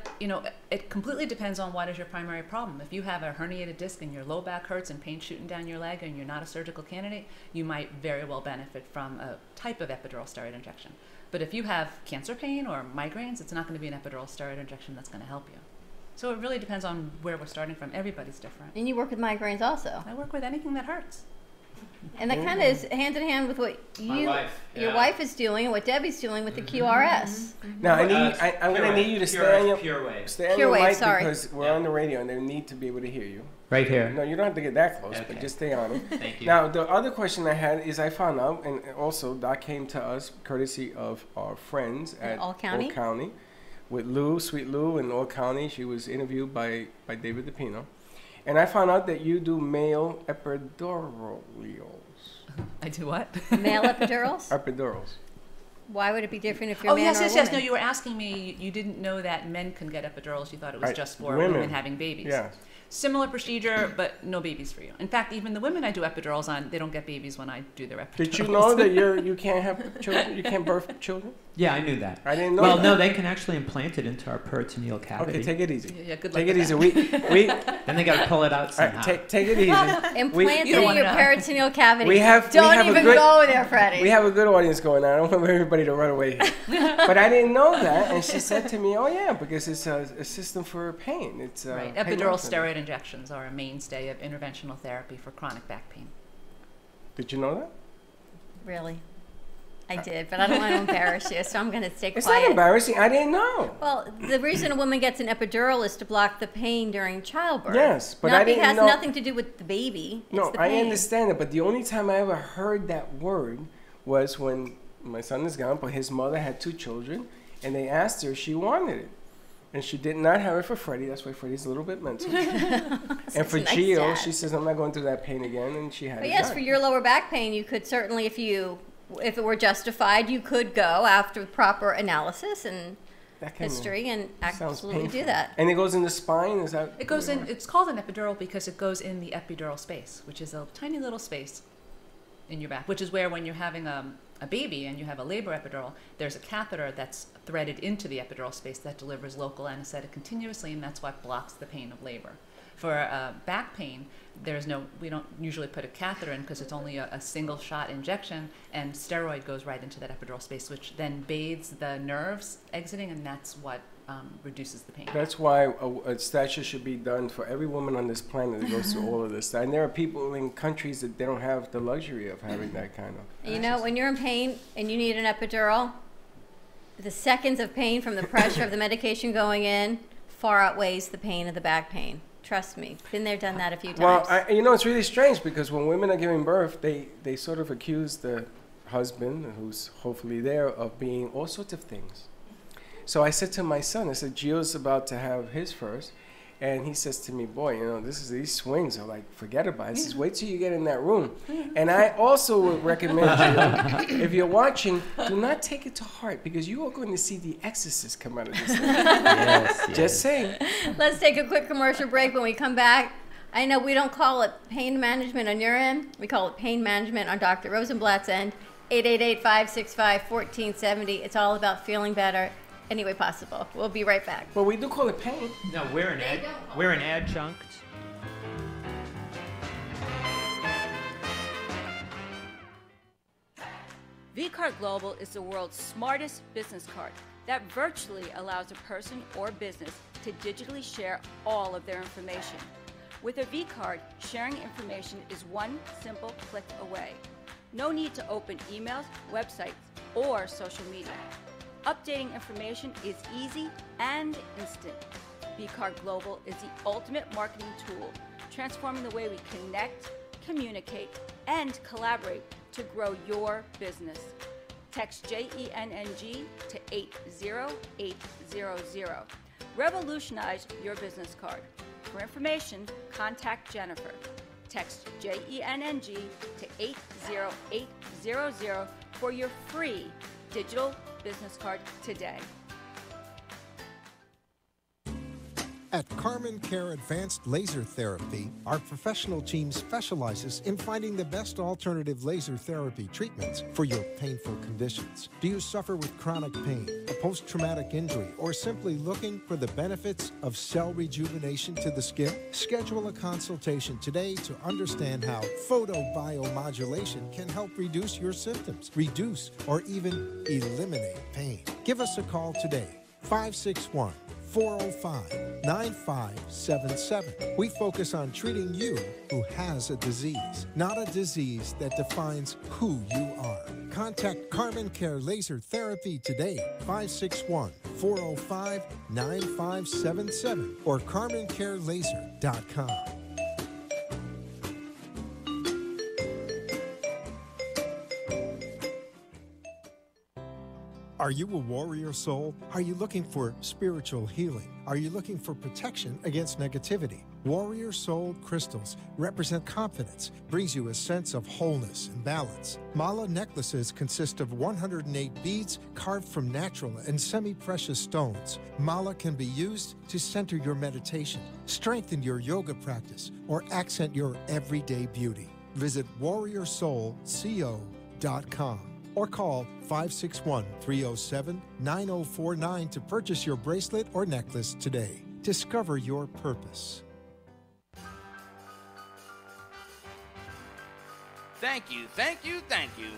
it completely depends on what is your primary problem. If you have a herniated disc and your low back hurts and pain shooting down your leg and you're not a surgical candidate, you might very well benefit from a type of epidural steroid injection. But if you have cancer pain or migraines, it's not going to be an epidural steroid injection that's going to help you. So it really depends on where we're starting from. Everybody's different. And you work with migraines also. I work with anything that hurts. And that kind of is hand in hand with what your wife is doing and what Debbie's doing with the QRS. Now, I'm going to need you to stay on your mic because we're on the radio and they need to be able to hear you. Right here. No, you don't have to get that close, but just stay on it. Thank you. Now, the other question I had is I found out, and also that came to us courtesy of our friends at All County? Old County with Lou, Sweet Lou in Old County. She was interviewed by David DePino. And I found out that you do male epidurals. I do what? Male epidurals? Epidurals. Why would it be different if you're a man yes, or a yes, yes. woman? No, you were asking me, you didn't know that men can get epidurals. You thought it was just for women women having babies. Yeah. Similar procedure, but no babies for you. In fact, even the women I do epidurals on, they don't get babies when I do their epidurals. Did you know that you can't have children? You can't birth children? Yeah, I knew that. I didn't know Well, that. no, they can actually implant it into our peritoneal cavity. Okay, take it easy. Yeah, good luck Take it with easy. that. We Then they got to pull it out somehow. take it easy. Implanted in your peritoneal cavity. We have Don't a even good, go there, Freddie. We have a good audience going on. I don't want everybody to run away. But I didn't know that, and she said to me, "Oh yeah, because it's a system for pain. It's Right. pain Epidural medicine." steroid injections are a mainstay of interventional therapy for chronic back pain. Did you know that? Really? I did, but I don't want to embarrass you, so I'm going to stay quiet. It's not embarrassing. I didn't know. Well, the reason a woman gets an epidural is to block the pain during childbirth. Yes, but I didn't It has know. nothing to do with the baby. No, it's the I pain. understand it, but the only time I ever heard that word was when my son is gone, but his mother had 2 children, and they asked her if she wanted it. And she did not have it for Freddie. That's why Freddie's a little bit mental. And for Nice Gio, dad. she says, I'm not going through that pain again, and she had But it yes, done. for your lower back pain, you could certainly, if it were justified, you could go after proper analysis and That kinda history and sounds absolutely do painful. that. And it goes in the spine? Is that? It goes in, it's called an epidural because it goes in the epidural space, which is a tiny little space in your back, which is where when you're having a baby and you have a labor epidural, there's a catheter that's threaded into the epidural space that delivers local anesthetic continuously, and that's what blocks the pain of labor. For back pain, we don't usually put a catheter in because it's only a single shot injection, and steroid goes right into that epidural space, which then bathes the nerves exiting, and that's what reduces the pain. That's why a statue should be done for every woman on this planet that goes through all of this. And there are people in countries that they don't have the luxury of having that kind of. You know, when you're in pain and you need an epidural, the seconds of pain from the pressure of the medication going in far outweighs the pain of the back pain. Trust me. Been there, done that a few times. Well, you know, it's really strange because when women are giving birth, they sort of accuse the husband, who's hopefully there, of being all sorts of things. So I said to my son, I said, Gio's about to have his first. And he says to me, boy, you know, these swings are like, forget about it. He says, wait till you get in that room. And I also would recommend you, if you're watching, do not take it to heart because you are going to see the exorcist come out of this thing. Yes. Just saying. Let's take a quick commercial break. When we come back, I know we don't call it pain management on your end. We call it pain management on Dr. Rosenblatt's end. 888-565-1470. It's all about feeling better any way possible. We'll be right back. Well, we do call it pain. No, we're an adjunct. vCard Global is the world's smartest business card that virtually allows a person or business to digitally share all of their information. With a vCard, sharing information is one simple click away. No need to open emails, websites, or social media. Updating information is easy and instant. vCard Global is the ultimate marketing tool, transforming the way we connect, communicate, and collaborate to grow your business. Text JENNG to 80800. Revolutionize your business card. For information, contact Jennifer. Text JENNG to 80800 for your free digital business card today. At Carmen Care Advanced Laser Therapy, our professional team specializes in finding the best alternative laser therapy treatments for your painful conditions. Do you suffer with chronic pain, a post-traumatic injury, or simply looking for the benefits of cell rejuvenation to the skin? Schedule a consultation today to understand how photobiomodulation can help reduce your symptoms, reduce or even eliminate pain. Give us a call today, 561-405-9577. We focus on treating you who has a disease, not a disease that defines who you are. Contact Carmen Care Laser Therapy today, 561-405-9577 or CarmenCareLaser.com. Are you a warrior soul? Are you looking for spiritual healing? Are you looking for protection against negativity? Warrior Soul crystals represent confidence, brings you a sense of wholeness and balance. Mala necklaces consist of 108 beads carved from natural and semi-precious stones. Mala can be used to center your meditation, strengthen your yoga practice, or accent your everyday beauty. Visit warriorsoulco.com or call 561-307-9049 to purchase your bracelet or necklace today. Discover your purpose. Thank you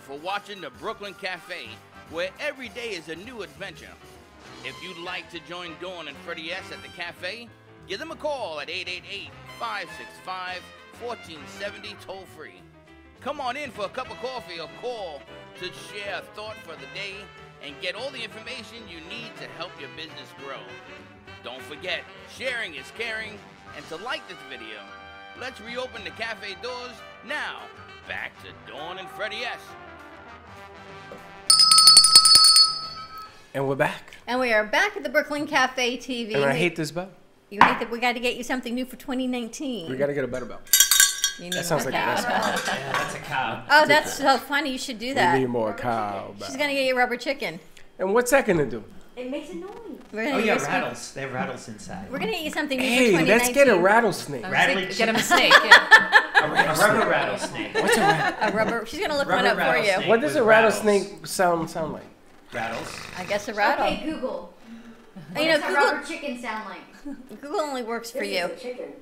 for watching the Brooklyn Cafe, where every day is a new adventure. If you'd like to join Dawn and Freddie S. at the cafe, give them a call at 888-565-1470 toll-free. Come on in for a cup of coffee or call to share a thought for the day and get all the information you need to help your business grow. Don't forget, sharing is caring, and to like this video. Let's reopen the cafe doors now. Back to Dawn and Freddie S. And we're back. And we are back at the Brooklyn Cafe TV. And I hate this bell. You hate that we got to get you something new for 2019. We got to get a better bell. That sounds like a Yeah, that's a cow. Oh, that's so funny. You should do that. We need more cow. She's going to get you a rubber chicken. And what's that going to do? It makes a noise. Oh yeah, rattles. They have rattles inside. We're going to get you something new for Hey, 2019. let's get a rattlesnake. Get him a snake. Yeah. A rubber rattlesnake. What's a rattlesnake? A rubber. She's going to look Rubber one up for you. rattlesnake. What does a with rattlesnake sound like? Rattles. I guess a rattle. Okay, Google. You know, What does a Google, rubber chicken sound like? Google only works for you. Chicken.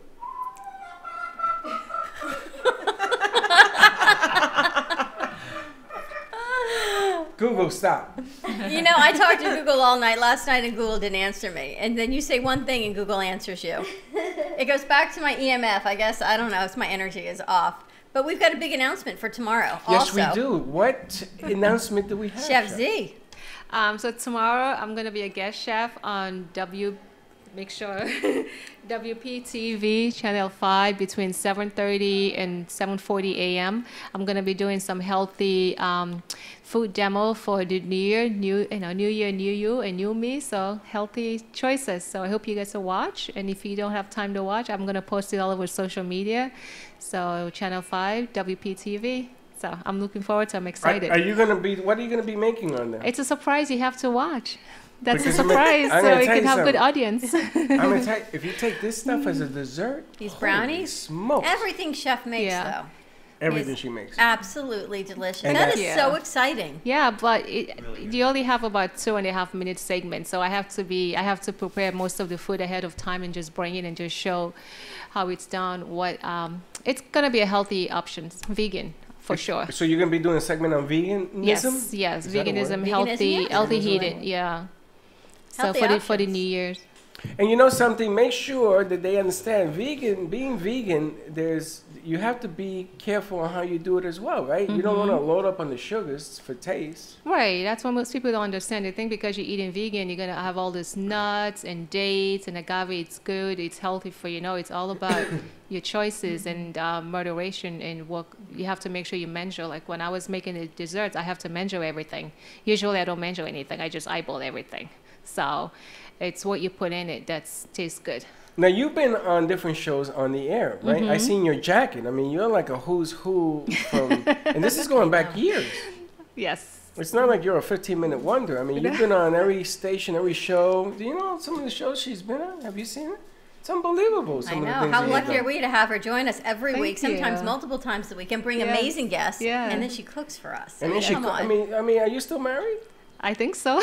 Google, stop. You know, I talked to Google all night last night, and Google didn't answer me. And then you say one thing, and Google answers you. It goes back to my EMF. I guess, I don't know, it's my energy is off. But we've got a big announcement for tomorrow. Yes, also. we do. What announcement do we have? Chef Z. So tomorrow I'm going to be a guest chef on WPTV Channel 5 between 7:30 and 7:40 a.m. I'm going to be doing some healthy food demo for the new year, new year, new you and new me. So healthy choices. So I hope you guys will watch. And if you don't have time to watch, I'm going to post it all over social media. So Channel 5, WPTV. So I'm looking forward to it. I'm excited. Are you going to be, what are you going to be making on there? It's a surprise you have to watch. That's Because a surprise, so you can have good audience. I'm gonna tell you, if you take this stuff as a dessert, These holy brownies, smokes. everything Chef makes, though. Everything is she makes. Absolutely delicious. And That that- is so exciting. Yeah, but you only have about 2.5 minute segment, so I have to prepare most of the food ahead of time and just bring it and just show how it's done. It's gonna be a healthy option, vegan. For sure. So you're gonna be doing a segment on veganism? Yes, Is that a veganism, word? healthy eating, yeah. So Healthy for the New Year's. And you know something, make sure that they understand being vegan, you have to be careful on how you do it as well, right? You don't want to load up on the sugars for taste. Right, that's what most people don't understand. They think because you're eating vegan, you're gonna have all these nuts and dates and agave. It's good, it's healthy for you. No, it's all about your choices and moderation and what you have to make sure you measure. Like when I was making the desserts, I have to measure everything. Usually, I don't measure anything. I just eyeball everything. So, it's what you put in it that tastes good. Now you've been on different shows on the air, right? I seen your jacket. I mean, you're like a who's who from, and this is going back years. Yes. It's not like you're a 15-minute wonder. I mean, you've been on every station, every show. Do you know some of the shows she's been on? Have you seen it? It's unbelievable. I know. How lucky are we to have her join us every week, sometimes multiple times a week, and bring amazing guests. Yeah. And then she cooks for us. And then I mean, are you still married? I think so.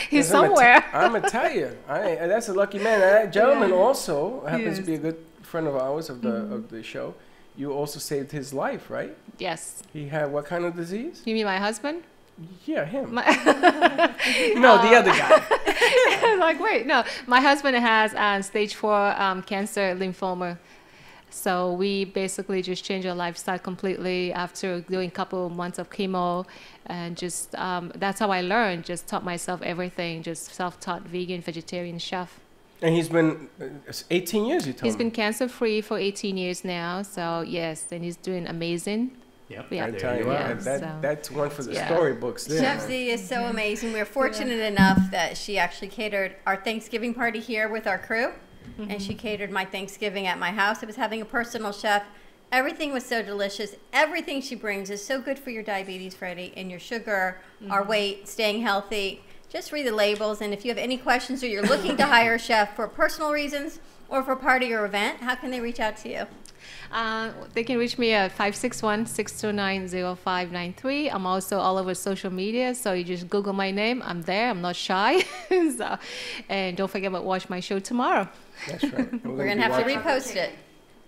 He's somewhere. I'm Italian. That's a lucky man. That gentleman also happens to be a good friend of ours of the show. You also saved his life, right? Yes. He had what kind of disease? You mean my husband? Yeah, him. No, the other guy. Like, wait, no. My husband has stage 4 cancer, lymphoma. So we basically just changed our lifestyle completely after doing a couple of months of chemo. And just, that's how I learned, just taught myself everything, just self-taught vegan, vegetarian chef. And he's been 18 years, you told me. He's been cancer-free for 18 years now. So yes, and he's doing amazing. Yep. Yeah. I tell you what, Yeah, that, so- that's one for the Yeah. storybooks there. Chef Z is so amazing. We're fortunate enough that she actually catered our Thanksgiving party here with our crew, and she catered my Thanksgiving at my house. I was having a personal chef. Everything was so delicious. Everything she brings is so good for your diabetes, Freddie, and your sugar, our weight, staying healthy. Just read the labels, and if you have any questions or you're looking to hire a chef for personal reasons or for a party or event, how can they reach out to you? They can reach me at 561-629-0593. I'm also all over social media, so you just Google my name. I'm there. I'm not shy. So, and don't forget about watch my show tomorrow. That's right. We're going to have to repost it.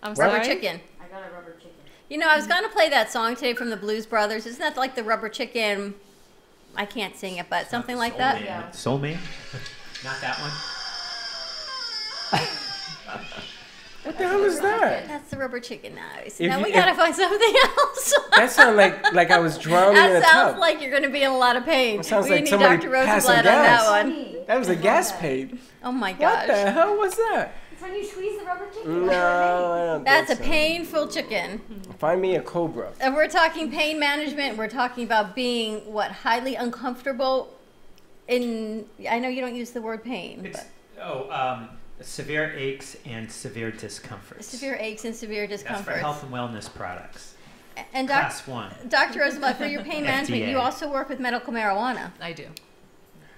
I'm Rubber sorry? Chicken. I got a rubber chicken. You know, I was going to play that song today from the Blues Brothers. Isn't that like the Rubber Chicken? I can't sing it, but something like that. Yeah. Soul Man? Not that one? What the hell is that? That's the Rubber Chicken noise. If Now you- we got to find something else. That sounded like I was drowning in a That sounds tub. like you're going to be in a lot of pain. It sounds we like need somebody Dr. passing Rosenblatt on gas. that one. That was a gas paid. Oh my gosh. What the hell was that? It's when you squeeze the rubber chicken. No, I don't That's a think so. painful chicken. Find me a cobra. And we're talking pain management. We're talking about being highly uncomfortable. I know you don't use the word pain, but Severe aches and severe discomforts. severe aches and severe That's discomfort. for health and wellness products. And Class 1. Dr. Rosenblatt, for your pain management, FDA. you also work with medical marijuana. I do.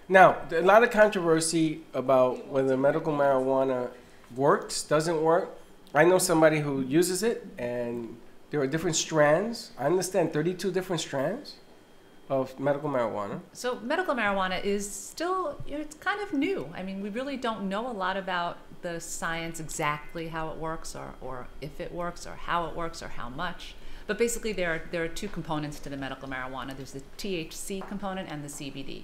Now, a lot of controversy about whether medical marijuana works, doesn't work. I know somebody who uses it, and there are different strands. I understand 32 different strands of medical marijuana. So medical marijuana is still, it's kind of new. I mean, we really don't know a lot about the science exactly how it works or if it works or how it works or how much. But basically there are two components to the medical marijuana. There's the THC component and the CBD.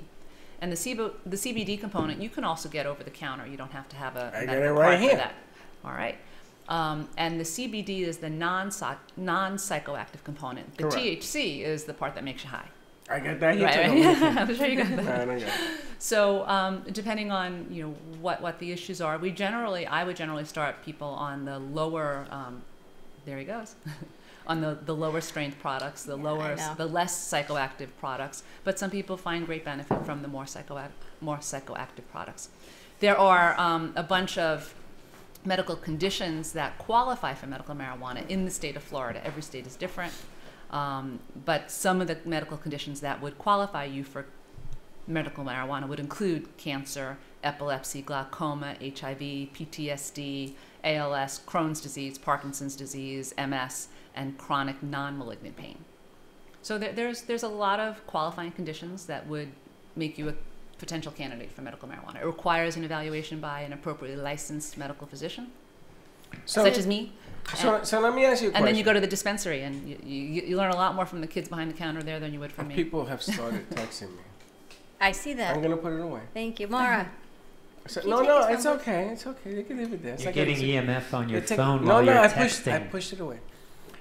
And the CBD component you can also get over the counter. You don't have to have a medical card for that. All right. And the CBD is the non-psychoactive component. The Correct. THC is the part that makes you high. I got that here Right, too. right. I'm sure you got that. I don't get it. So depending on what the issues are, I would generally start people on the lower. There he goes. On the lower strength products, the less psychoactive products. But some people find great benefit from the more psychoactive products. There are a bunch of medical conditions that qualify for medical marijuana in the state of Florida. Every state is different. But some of the medical conditions that would qualify you for medical marijuana would include cancer, epilepsy, glaucoma, HIV, PTSD, ALS, Crohn's disease, Parkinson's disease, MS, and chronic non-malignant pain. So there's a lot of qualifying conditions that would make you a potential candidate for medical marijuana. It requires an evaluation by an appropriately licensed medical physician, such as me. So let me ask you a question. And then you go to the dispensary, and you learn a lot more from the kids behind the counter there than you would from me. People have started texting me. I see that. I'm going to put it away. Thank you, Mara. So, Can you no, take no, his it's number? okay. It's okay. You can leave it there. It's You're like getting it's- EMF on your it's like- phone no, while no, you're I texting. pushed it away.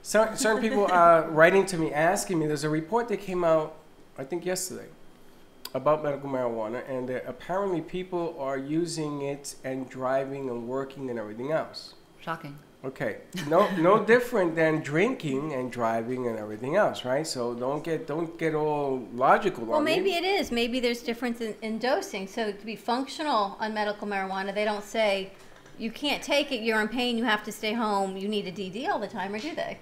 Certain people are writing to me asking me. There's a report that came out, I think yesterday, about medical marijuana, and that apparently people are using it and driving and working and everything else. Shocking. Okay, no different than drinking and driving and everything else, right? So don't get all logical. Well, on me. maybe it is. Maybe there's difference in dosing. So to be functional on medical marijuana, they don't say you can't take it, you're in pain, you have to stay home, you need a DD all the time, or do they?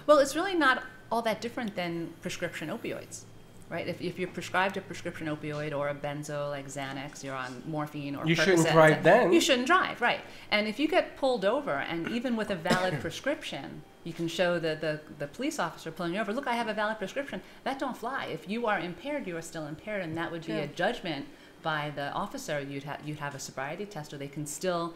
Well, it's really not all that different than prescription opioids, right? If you're prescribed a prescription opioid or a benzo like Xanax, you're on morphine or You Percocet, shouldn't drive then. You shouldn't drive, right? And if you get pulled over, and even with a valid prescription, you can show the police officer pulling you over, look, I have a valid prescription. That don't fly. If you are impaired, you are still impaired, and that would be a judgment by the officer. You'd have a sobriety test, or they can still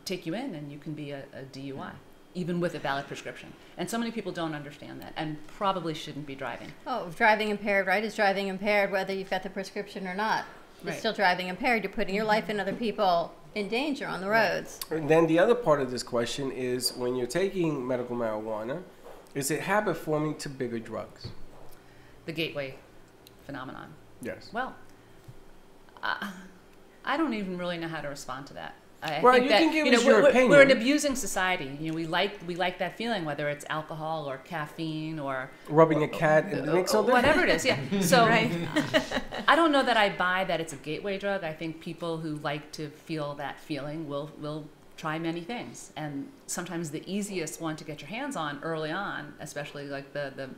take you in, and you can be a DUI. Even with a valid prescription. And so many people don't understand that and probably shouldn't be driving. Oh, driving impaired, right? Is driving impaired whether you've got the prescription or not. It's Right. still driving impaired. You're putting your life and other people in danger on the roads. And then the other part of this question is, when you're taking medical marijuana, is it habit forming to bigger drugs? The gateway phenomenon. Yes. Well, I don't even really know how to respond to that. I Well, think you that can give us your we're opinion. an abusing society. You know, we like that feeling, whether it's alcohol or caffeine or Rubbing a cat and it makes no difference. whatever it is. Yeah. So I don't know that I buy that it's a gateway drug. I think people who like to feel that feeling will try many things, and sometimes the easiest one to get your hands on early on, especially like the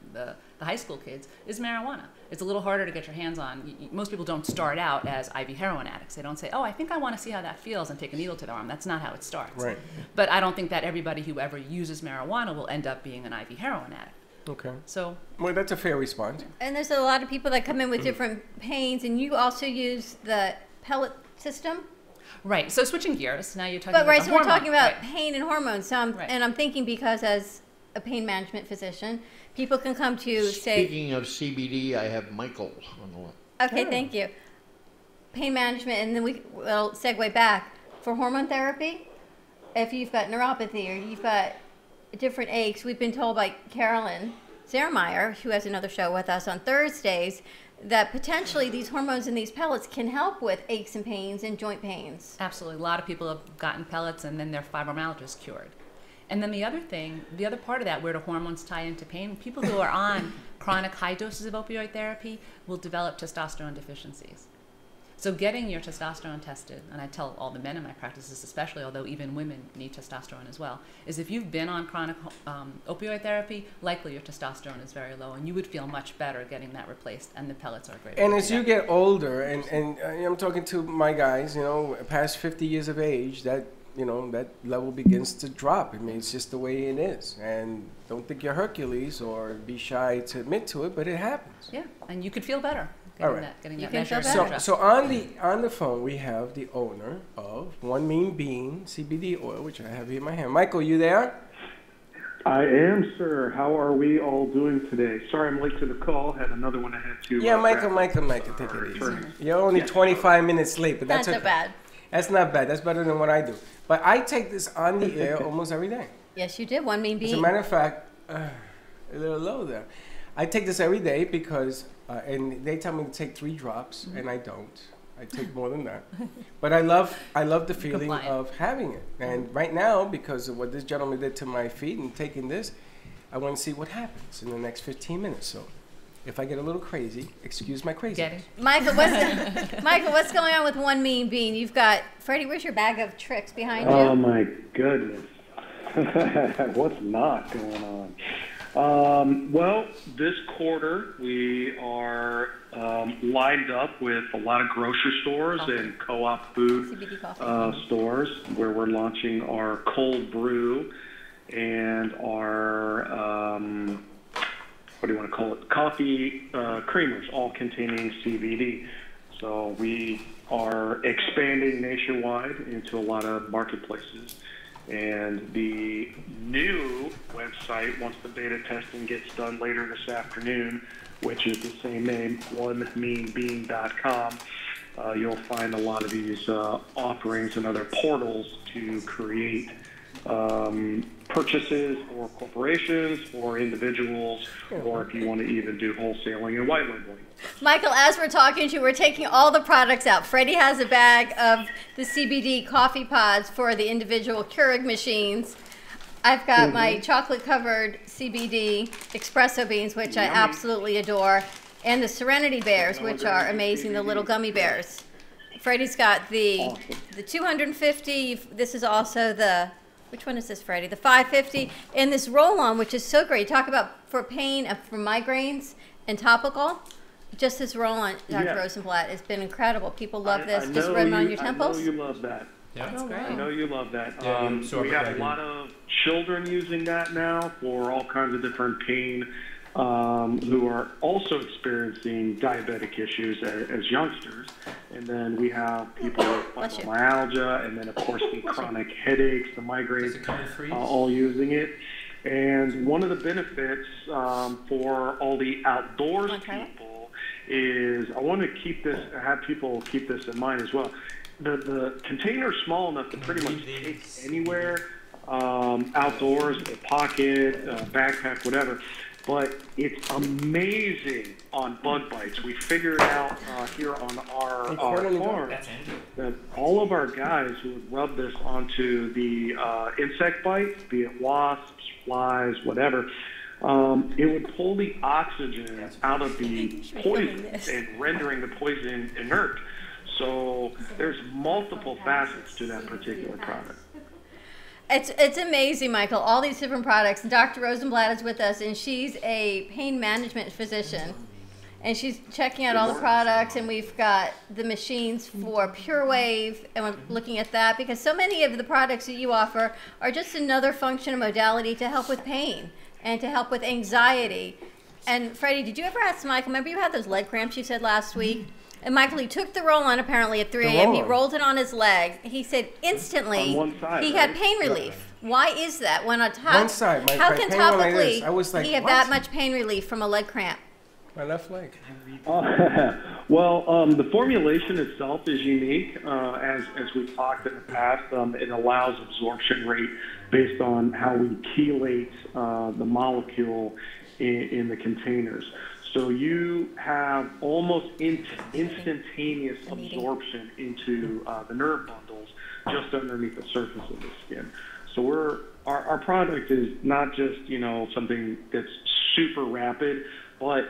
high school kids, is marijuana. It's a little harder to get your hands on. Most people don't start out as IV heroin addicts. They don't say, oh, I think I want to see how that feels and take a needle to their arm. That's not how it starts. Right. But I don't think that everybody who ever uses marijuana will end up being an IV heroin addict. Okay. So. Well, that's a fair response. And there's a lot of people that come in with different pains, and you also use the pellet system. Right. So switching gears, now you're talking But about right, the so we're hormone. talking about Right. pain and hormones. So and I'm thinking because as a pain management physician, people can come to say. Speaking of CBD, I have Michael on the line. Okay, thank you. Pain management, and then we will segue back for hormone therapy. If you've got neuropathy or you've got different aches, we've been told by Carolyn Zermeyer, who has another show with us on Thursdays, that potentially these hormones and these pellets can help with aches and pains and joint pains. Absolutely. A lot of people have gotten pellets and then their fibromyalgia is cured. And then the other part of that, where the hormones tie into pain, people who are on chronic high doses of opioid therapy will develop testosterone deficiencies. So getting your testosterone tested, and I tell all the men in my practices especially, although even women need testosterone as well, is if you've been on chronic opioid therapy, likely your testosterone is very low, and you would feel much better getting that replaced, and the pellets are a great way And to as do you that. get older, and I'm talking to my guys, past 50 years of age, that level begins to drop. I mean, it's just the way it is. And don't think you're Hercules or be shy to admit to it, but it happens. Yeah, and you could feel better. All right. Getting You that can feel measure. better. So on the phone, we have the owner of One Mean Bean CBD oil, which I have here in my hand. Michael, you there? I am, sir. How are we all doing today? Sorry I'm late to the call. Had another one I had to. Yeah, Michael, take it easy. You're only 25 minutes late, but that's Not okay. so bad. That's not bad. That's better than what I do. But I take this on the air almost every day. Yes, you did. One Mean Bean. As a matter of fact, a little low there. I take this every day because, and they tell me to take 3 drops, and I don't. I take more than that. But I love the feeling of having it. And right now, because of what this gentleman did to my feet and taking this, I want to see what happens in the next 15 minutes. So if I get a little crazy, excuse my craziness. Michael, what's going on with One Mean Bean? You've got, Freddie, where's your bag of tricks behind you? Oh, my goodness. What's not going on? Well, this quarter we are lined up with a lot of grocery stores and co-op food stores where we're launching our cold brew and our, what do you want to call it, coffee creamers, all containing CBD. So we are expanding nationwide into a lot of marketplaces. And the new website, once the beta testing gets done later this afternoon, which is the same name, onemeanbean.com, you'll find a lot of these offerings and other portals to create purchases for corporations, for individuals, or if you want to even do wholesaling and white labeling. Michael, as we're talking to you, we're taking all the products out. Freddie has a bag of the CBD coffee pods for the individual Keurig machines. I've got my chocolate-covered CBD espresso beans, which I absolutely adore, and the Serenity Bears, which are amazing, the little gummy bears. Freddie's got the 250. This is also the, which one is this, Freddie? The 550, and this roll-on, which is so great. Talk about for pain, for migraines, and topical. Just this roll-on, Dr. Rosenblatt, has been incredible. People love this. Just rub it on your temples. I know you love that. Yeah, that's great. I know you love that. Yeah, we have a lot of children using that now for all kinds of different pain, who are also experiencing diabetic issues as youngsters. And then we have people with fibromyalgia, and then, of course, the chronic headaches, the migraines, all using it. And one of the benefits for all the outdoors people is, I want to have people keep this in mind as well. The container is small enough to pretty much take anywhere, outdoors, a pocket, backpack, whatever. but it's amazing on bug bites. We figured out here on our farm that all of our guys who would rub this onto the insect bites, be it wasps, flies, whatever, it would pull the oxygen out of the poison and rendering the poison inert. So there's multiple facets to that particular product. It's amazing, Michael, all these different products. Dr. Rosenblatt is with us, and she's a pain management physician. And she's checking out all the products, and we've got the machines for PureWave, and we're looking at that because so many of the products that you offer are just another function or modality to help with pain and to help with anxiety. And Freddie, did you ever ask Michael, remember you had those leg cramps you said last week? And Michael, he took the roll-on apparently at 3 a.m. He rolled it on his leg. He said instantly he had pain relief. Why is that? When on top, one side, how can topically I was like, he have that much pain relief from a leg cramp? My left leg. Well, the formulation itself is unique. As we've talked in the past, it allows absorption rate based on how we chelate the molecule in the containers. So you have almost instantaneous absorption into the nerve bundles just underneath the surface of the skin. So our product is not just something that's super rapid, but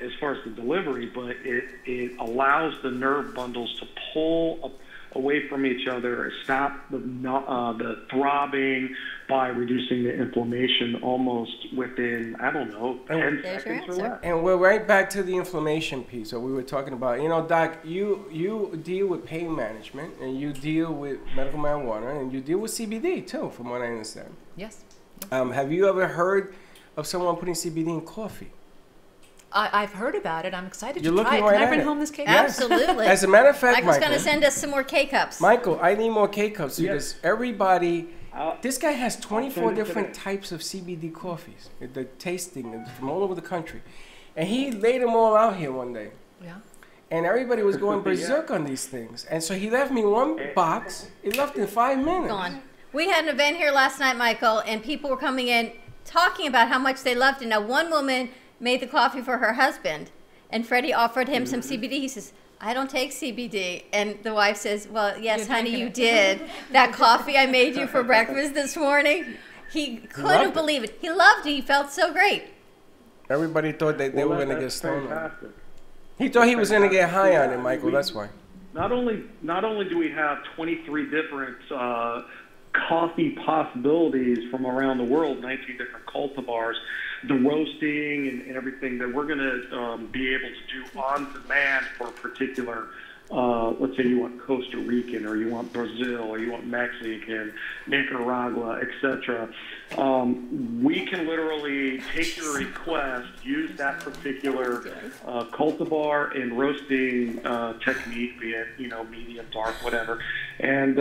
as far as the delivery, but it allows the nerve bundles to pull away from each other, stop the throbbing by reducing the inflammation almost within, 10 seconds or less. And we're right back to the inflammation piece that we were talking about. Doc, you deal with pain management, and you deal with medical marijuana, and you deal with CBD too, from what I understand. Yes. Have you ever heard of someone putting CBD in coffee? I've heard about it. I'm excited You're to try it. looking Can right I bring at home it. this cake? Absolutely. As a matter of fact, Michael's going to send us some more K-cups. Michael, I need more K-cups because everybody... This guy has 24 different types of CBD coffees. The tasting from all over the country. And he laid them all out here one day. Yeah. And everybody was going berserk on these things. And so he left me one box. It left in 5 minutes. Gone. We had an event here last night, Michael, and people were coming in talking about how much they loved it. Now, one woman made the coffee for her husband, and Freddie offered him some CBD. He says, I don't take CBD. And the wife says, well, yes, honey, you did. That coffee I made you for breakfast this morning, he couldn't believe it. He loved it. He felt so great. Everybody thought they were going to get stoned on it. He thought he was going to get high on it, Michael. That's why. Not only do we have 23 different coffee possibilities from around the world, 19 different cultivars, the roasting and everything that we're going to be able to do on demand for a particular, let's say you want Costa Rican or you want Brazil or you want Mexican, Nicaragua, etc. We can literally take your request, use that particular cultivar and roasting technique, be it medium, dark, whatever, and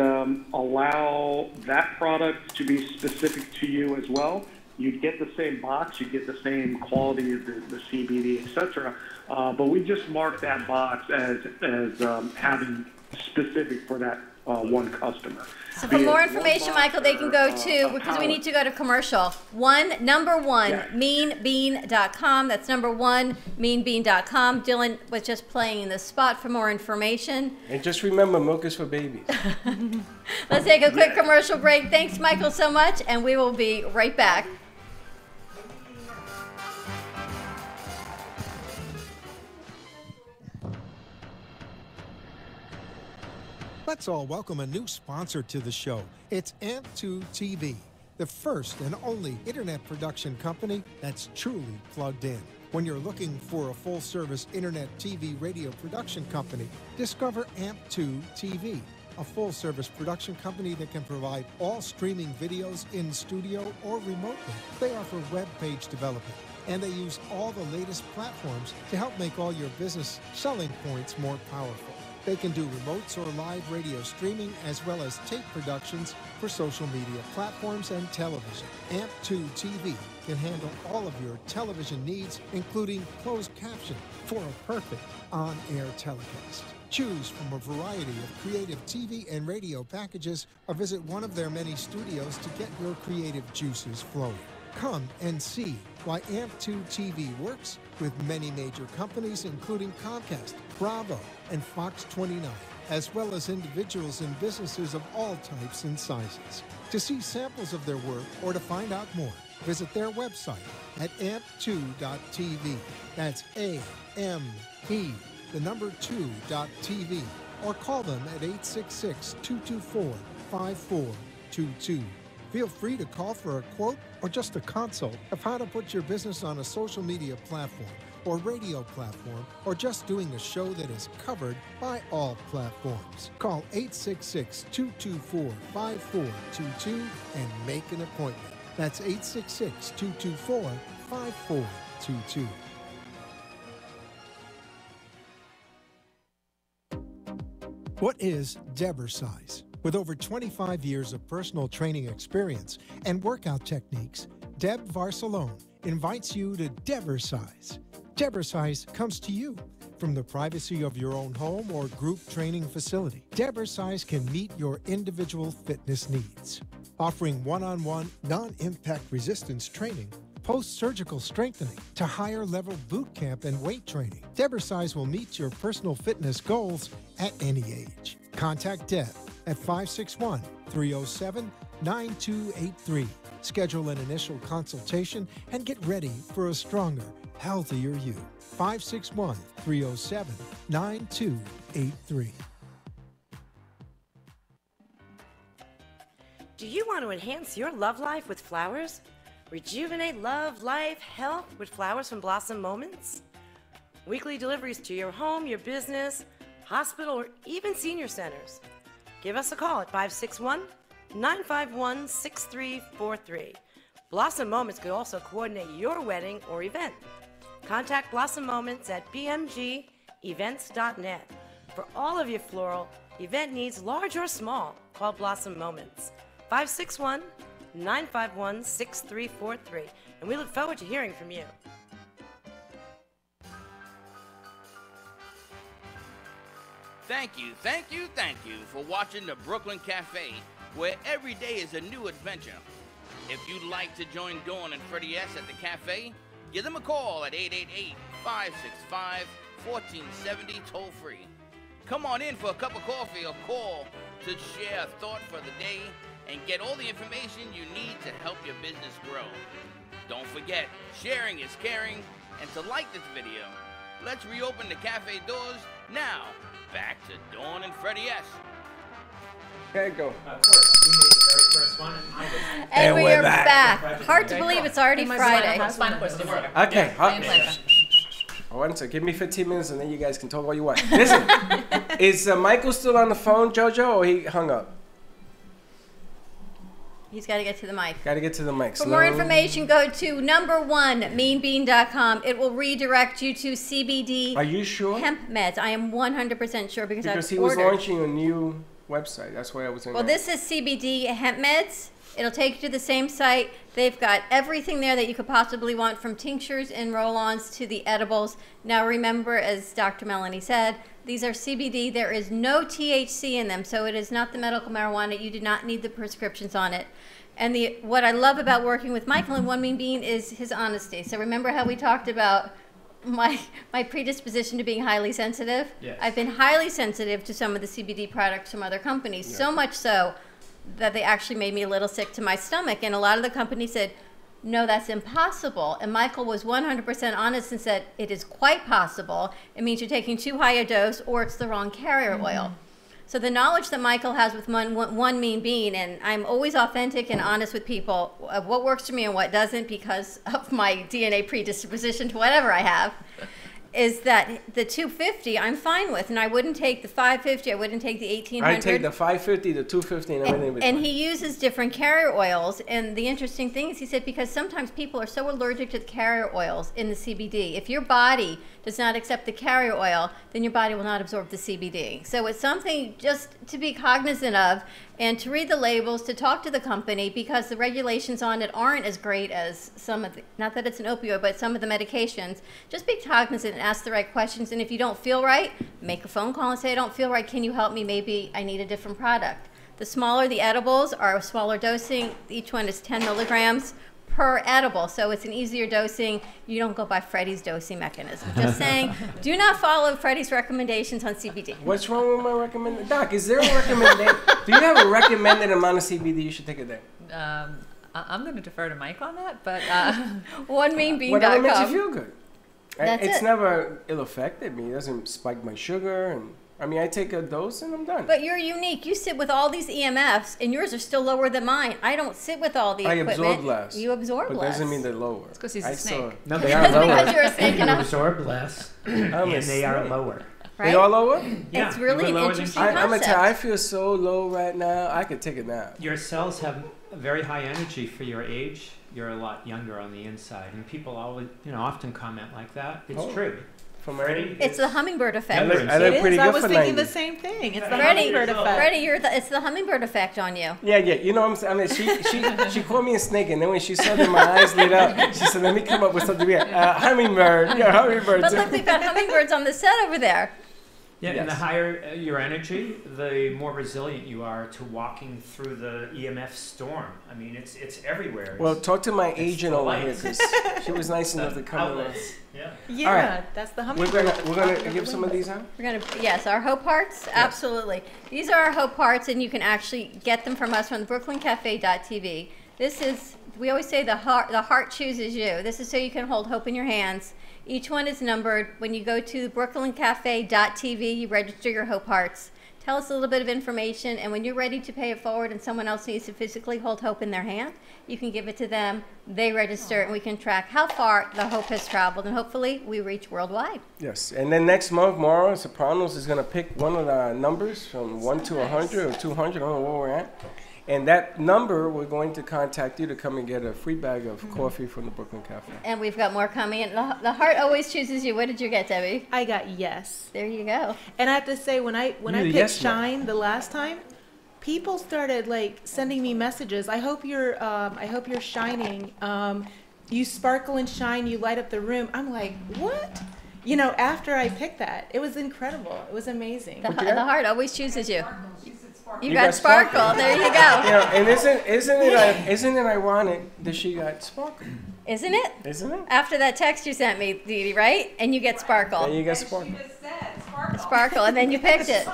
allow that product to be specific to you as well. You'd get the same box, you'd get the same quality of the CBD, etc. But we just mark that box as having specific for that one customer. So for more information, Michael, they can go to, because we need to go to commercial, meanbean.com. That's meanbean.com. Dylan was just playing in the spot for more information. And just remember, milk is for babies. Let's take a quick commercial break. Thanks, Michael, so much, and we will be right back. Let's all welcome a new sponsor to the show. It's AMP2 TV, the first and only internet production company that's truly plugged in. When you're looking for a full-service internet TV radio production company, discover AMP2 TV, a full-service production company that can provide all streaming videos in studio or remotely. They offer web page development, and they use all the latest platforms to help make all your business selling points more powerful. They can do remotes or live radio streaming as well as tape productions for social media platforms and television. AMP2 TV can handle all of your television needs, including closed caption for a perfect on-air telecast. Choose from a variety of creative TV and radio packages or visit one of their many studios to get your creative juices flowing. Come and see why AMP2 TV works with many major companies, including Comcast, Bravo, and Fox 29, as well as individuals and businesses of all types and sizes. To see samples of their work or to find out more, visit their website at amp2.tv. That's A-M-P, the number 2.tv, or call them at 866-224-5422. Feel free to call for a quote or just a consult of how to put your business on a social media platform or radio platform, or just doing a show that is covered by all platforms. Call 866-224-5422 and make an appointment. That's 866-224-5422. What is Debersize? With over 25 years of personal training experience and workout techniques, Deb Varsalone invites you to Debersize. Debersize comes to you from the privacy of your own home or group training facility. Debersize can meet your individual fitness needs, offering one-on-one, non-impact resistance training, post-surgical strengthening, to higher-level boot camp and weight training. Debersize will meet your personal fitness goals at any age. Contact Deb at 561-307-9283. Schedule an initial consultation and get ready for a stronger, healthier you. 561-307-9283. Do you want to enhance your love life with flowers? Rejuvenate love, life, health with flowers from Blossom Moments? Weekly deliveries to your home, your business, hospital, or even senior centers. Give us a call at 561-951-6343. Blossom Moments could also coordinate your wedding or event. Contact Blossom Moments at bmgevents.net. For all of your floral event needs, large or small, call Blossom Moments. 561-951-6343. And we look forward to hearing from you. Thank you for watching the Brooklyn Cafe, where every day is a new adventure. If you'd like to join Dawn and Freddie S. at the cafe, give them a call at 888-565-1470 toll-free. Come on in for a cup of coffee or call to share a thought for the day and get all the information you need to help your business grow. Don't forget, sharing is caring, and to like this video. Let's reopen the cafe doors now. Back to Dawn and Freddie S. Okay, go. Of course, we made the very first one. And we're back. Hard to believe it's already Friday. Okay, one second. Give me 15 minutes and then you guys can talk all you want. Listen, is Michael still on the phone, JoJo, or he hung up? He's got to get to the mic. Got to get to the mic. For more information, go to #1meanbean.com. It will redirect you to CBD. Are you sure? Hemp meds. I am 100% sure because he was launching a new website. That's why I was in. Well, this is CBD hemp meds. It'll take you to the same site. They've got everything there that you could possibly want, from tinctures and roll-ons to the edibles. Now remember, as Dr. Melanie said, these are CBD. There is no THC in them, so it is not the medical marijuana. You do not need the prescriptions on it. And what I love about working with Michael and One Mean Bean is his honesty. So remember how we talked about my predisposition to being highly sensitive? Yes. I've been highly sensitive to some of the CBD products from other companies, so much so that they actually made me a little sick to my stomach. And a lot of the companies said, no, that's impossible. And Michael was 100% honest and said, it is quite possible. It means you're taking too high a dose or it's the wrong carrier oil. So the knowledge that Michael has with One Mean Bean, and I'm always authentic and honest with people of what works for me and what doesn't because of my DNA predisposition to whatever I have, is that the 250 I'm fine with, and I wouldn't take the 550, I wouldn't take the 1800. I take the 550, the 250, and everything. And he uses different carrier oils, and the interesting thing is, he said, because sometimes people are so allergic to the carrier oils in the CBD. If your body does not accept the carrier oil, then your body will not absorb the CBD. So it's something just to be cognizant of, and to read the labels, to talk to the company, because the regulations on it aren't as great as some of the, not that it's an opioid, but some of the medications. Just be cognizant and ask the right questions, and if you don't feel right, make a phone call and say, I don't feel right, can you help me? Maybe I need a different product. The smaller the edibles are a smaller dosing. Each one is 10 milligrams per edible, so it's an easier dosing. You don't go by Freddie's dosing mechanism. Just saying, do not follow Freddie's recommendations on CBD. What's wrong with my recommendation? Doc, is there a recommendation? Do you have a recommended amount of CBD you should take a day? I'm going to defer to Mike on that, but OneMeanBean.com. Whatever makes you feel good. That's it's it. never ill-affected me. It doesn't spike my sugar, and I mean, I take a dose and I'm done. But you're unique. You sit with all these EMFs, and yours are still lower than mine. I don't sit with all the equipment. I absorb less. You absorb but less. But doesn't mean they're lower. It's because he's a snake. No, they are lower. Because you're a snake You and absorb less, and they are lower. Right? They are lower? Yeah, It's really an interesting concept. I'm going to tell you, I feel so low right now, I could take a nap. Your cells have very high energy for your age. You're a lot younger on the inside, and people always, often comment like that. It's true. From Freddie, It's the hummingbird effect. I look pretty good I was for thinking 90. the same thing. It's the Freddie, hummingbird effect. Freddie, it's the hummingbird effect on you. Yeah, you know what I'm saying? I mean, she called me a snake, and then when she saw that my eyes lit up, she said, let me come up with something weird. Hummingbird. Yeah, hummingbird. But look, we've got hummingbirds on the set over there. Yeah, and the higher your energy, the more resilient you are to walking through the EMF storm. I mean, it's everywhere. Well, talk to my agent over here, light. 'cause she was nice enough to come in. Yeah. All right. That's the We're hummingbird. gonna give some of these out. We're gonna our Hope Hearts, absolutely. These are our Hope Hearts, and you can actually get them from us from the BrooklynCafe.tv. This is, we always say the heart chooses you. This is so you can hold hope in your hands. Each one is numbered. When you go to BrooklynCafe.tv, you register your Hope Hearts. Tell us a little bit of information, and when you're ready to pay it forward and someone else needs to physically hold hope in their hand, you can give it to them, they register, and we can track how far the hope has traveled, and hopefully we reach worldwide. Yes, and then next month, Mauro Sopranos is gonna pick one of the numbers from 1 to 100 or 200, I don't know where we're at. And that number, we're going to contact you to come and get a free bag of coffee from the Brooklyn Cafe. And we've got more coming. And the heart always chooses you. What did you get, Debbie? I got yes. There you go. And I have to say, when I picked yes man. Shine the last time, people started sending me messages. I hope you're shining. You sparkle and shine. You light up the room. I'm like, what? After I picked that, it was incredible. It was amazing. The heart always chooses you. You got got sparkle. There you go. And isn't it ironic that she got sparkle? Isn't it? Isn't it? After that text you sent me, Dee Dee, right? And you get sparkle. And you get sparkle. Sparkle, and then you picked it.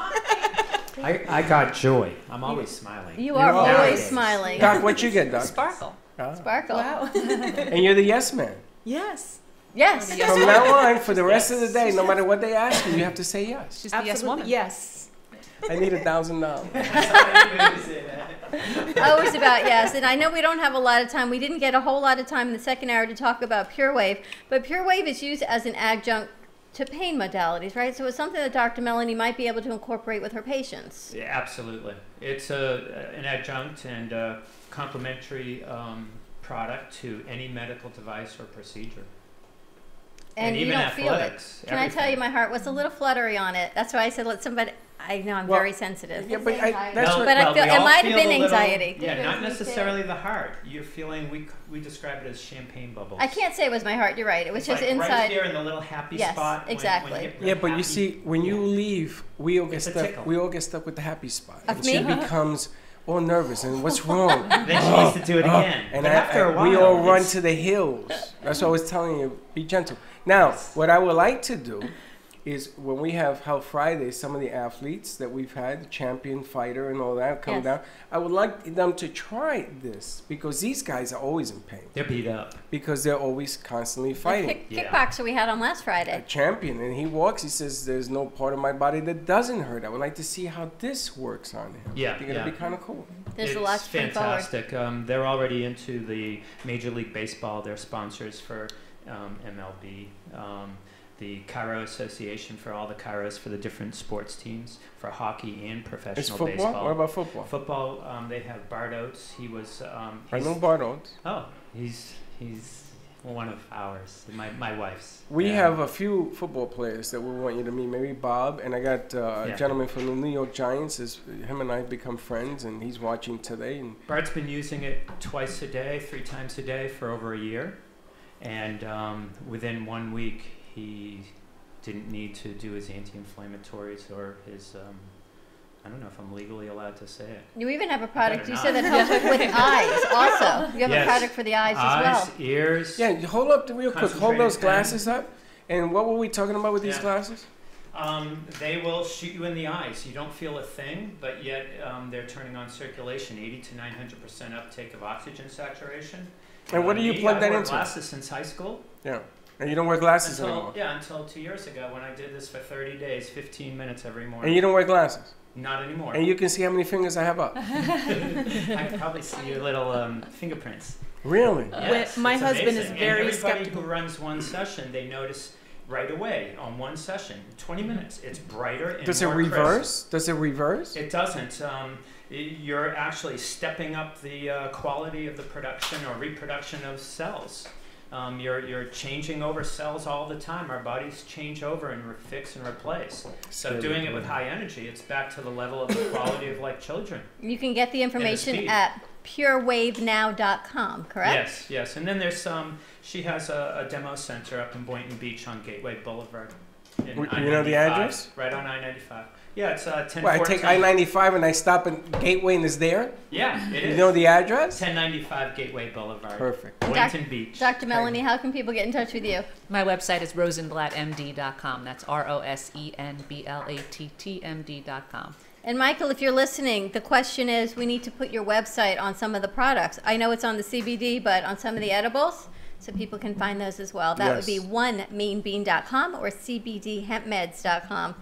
I got joy. I'm always smiling. You are always smiling. Doc, what you get, Doc? Sparkle. Sparkle. Wow. And you're the yes man. Yes. Yes. From now on, for the rest of the day, no matter what they ask you have to say yes. She's the yes woman. Yes. I need $1,000. Always about yes. And I know we don't have a lot of time. We didn't get a whole lot of time in the second hour to talk about Pure Wave, but Pure Wave is used as an adjunct to pain modalities, right? So it's something that Dr. Melanie might be able to incorporate with her patients. Yeah, absolutely. It's an adjunct and a complementary product to any medical device or procedure. And you even don't feel it. athletics. Can I tell you, my heart was a little fluttery on it. That's why I said let somebody. I know I'm very sensitive. Yeah, but I feel it might have been anxiety. Yeah, not necessarily the heart. You're feeling, we describe it as champagne bubbles. I can't say it was my heart. You're right. It was It's just like inside. right here in the little happy spot. Yes, exactly. Yeah, but you see, when you leave, we all get stuck. We all get stuck with the happy spot. Of and me? she becomes all nervous. And what's wrong? Then she needs to do it again. And But after a while, we all run it's- to the hills. That's what I was telling you. Be gentle. Now, what I would like to do is when we have Health Friday, some of the athletes that we've had, the champion fighter and all that come down, I would like them to try this because these guys are always in pain. They're beat up. Because they're always constantly fighting. Kickboxer we had on last Friday. Champion, and he walks, he says, there's no part of my body that doesn't hurt. I would like to see how this works on him. Yeah, I think it'll be kind of cool. There's a lot to bring forward. fantastic. They're already into the Major League Baseball. They're sponsors for MLB. The Chiro Association for all the chiros for the different sports teams, for hockey and professional It's football? baseball. What about football? Football, they have Bart Oates. He was. I know Bart Oates. Oh, he's one of ours. My wife's. We have a few football players that we want you to meet. Maybe Bob, and I got a gentleman from the New York Giants. Him and I have become friends, and he's watching today. And Bart's been using it twice a day, 3 times a day for over a year, and within 1 week he didn't need to do his anti-inflammatories or his I don't know if I'm legally allowed to say it. You even have a product. Better You said not. that helps with eyes also. You have a product for the eyes as well. Ears. Yeah, hold up real quick. Hold those concentrated glasses up. And what were we talking about with these glasses? They will shoot you in the eyes. You don't feel a thing, but yet they're turning on circulation, 80 to 900% uptake of oxygen saturation. And what do you plug that I've worn into? Glasses since high school. Yeah. And you don't wear glasses anymore? Yeah, until 2 years ago when I did this for 30 days, 15 minutes every morning. And you don't wear glasses? Not anymore. And you can see how many fingers I have up? I can probably see your little fingerprints. Really? Yes, My it's husband is amazing. very and everybody skeptical. who runs one session, they notice right away on one session, 20 minutes, it's brighter and Does it more reverse? crisp. Does it reverse? It doesn't. You're actually stepping up the quality of the production or reproduction of cells. You're changing over cells all the time. Our bodies change over and fix and replace. So doing it with high energy, it's back to the level of the quality of like children. You can get the information speed. at purewavenow.com, correct? Yes, yes. And then there's she has a demo center up in Boynton Beach on Gateway Boulevard. You know the address? Right on I-95. Yeah, it's 1014. Well, I take I-95 and I stop at Gateway and it's there? Yeah, it is. You know the address? 1095 Gateway Boulevard. Perfect. Boynton Beach. Dr. Melanie, how can people get in touch with you? My website is rosenblattmd.com. That's ROSENBLATTMD.com. And Michael, if you're listening, the question is, we need to put your website on some of the products. I know it's on the CBD, but on some of the edibles, so people can find those as well. That would be onemeanbean.com or cbdhempmeds.com.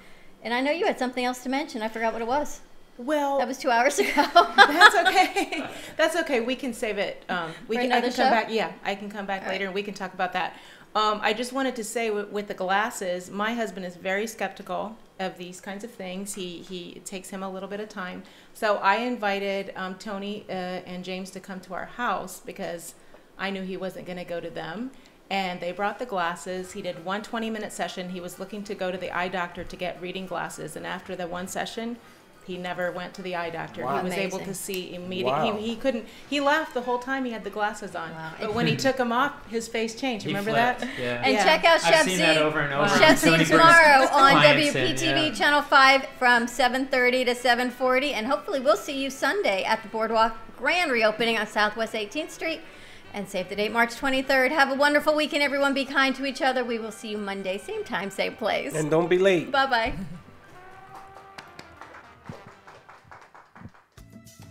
And I know you had something else to mention. I forgot what it was. Well, that was 2 hours ago. That's okay. That's okay. We can save it. I another can show? come back. Yeah, I can come back later and we can talk about that. I just wanted to say with the glasses, my husband is very skeptical of these kinds of things. It takes him a little bit of time. So I invited Tony and James to come to our house because I knew he wasn't going to go to them. And they brought the glasses. He did one 20-minute session. He was looking to go to the eye doctor to get reading glasses. And after the one session, he never went to the eye doctor. Wow. He was able Amazing. to see immediately. Wow. He couldn't. He laughed the whole time he had the glasses on. Wow. But when he took them off, his face changed. He Remember flipped, that? yeah. And Yeah. check out I've Chef seen Z. that over and over. Chef Z Tony brings tomorrow on clients in, WPTV yeah. Channel 5 from 7:30 to 7:40. And hopefully we'll see you Sunday at the Boardwalk Grand reopening on Southwest 18th Street. And save the date, March 23rd. Have a wonderful weekend, everyone. Be kind to each other. We will see you Monday, same time, same place. And don't be late. Bye-bye.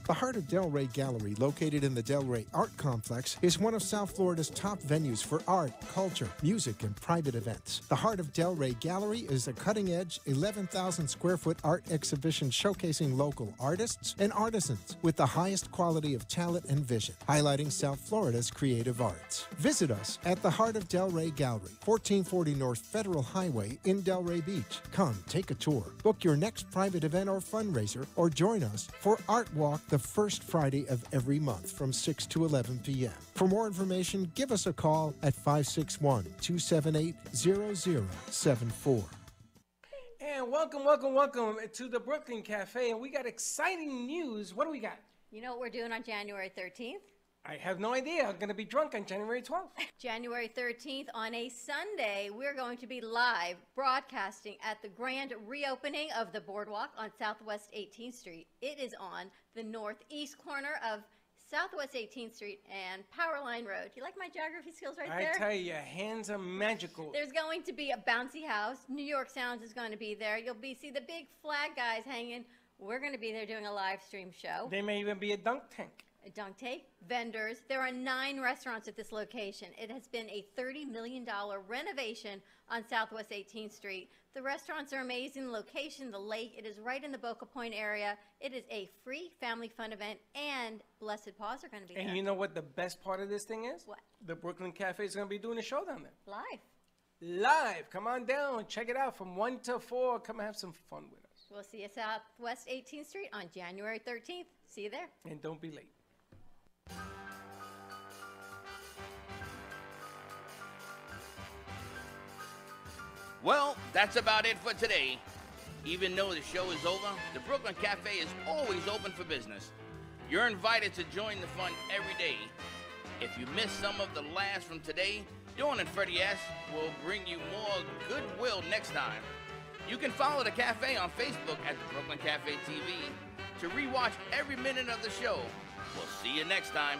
The Heart of Delray Gallery, located in the Delray Art Complex, is one of South Florida's top venues for art, culture, music, and private events. The Heart of Delray Gallery is a cutting-edge, 11,000 square foot art exhibition showcasing local artists and artisans with the highest quality of talent and vision, highlighting South Florida's creative arts. Visit us at the Heart of Delray Gallery, 1440 North Federal Highway in Delray Beach. Come, take a tour, book your next private event or fundraiser, or join us for Art Walk the first Friday of every month from 6 to 11 p.m. For more information, give us a call at 561-278-0074. And welcome to the Brooklyn Cafe. And we got exciting news. What do we got? You know what we're doing on January 13th? I have no idea. I'm going to be drunk on January 12th. January 13th on a Sunday, we're going to be live broadcasting at the grand reopening of the Boardwalk on Southwest 18th Street. It is on the northeast corner of Southwest 18th Street and Powerline Road. You like my geography skills right there? I tell you, your hands are magical. There's going to be a bouncy house. New York Sounds is going to be there. You'll see the big flag guys hanging. We're going to be there doing a live stream show. There may even be a dunk tank. A dunk tank, vendors. There are 9 restaurants at this location. It has been a $30 million renovation on Southwest 18th Street. The restaurants are amazing. The location, the lake, it is right in the Boca Point area. It is a free family fun event, and Blessed Paws are going to be there. And you know what the best part of this thing is? What? The Brooklyn Cafe is going to be doing a show down there. Live. Come on down. Check it out from 1 to 4. Come and have some fun with us. We'll see you Southwest 18th Street on January 13th. See you there. And don't be late. Well, that's about it for today. Even though the show is over, the Brooklyn Cafe is always open for business. You're invited to join the fun every day. If you missed some of the laughs from today, Dawn and Freddie S. will bring you more goodwill next time. You can follow the cafe on Facebook at the Brooklyn Cafe TV to rewatch every minute of the show. We'll see you next time.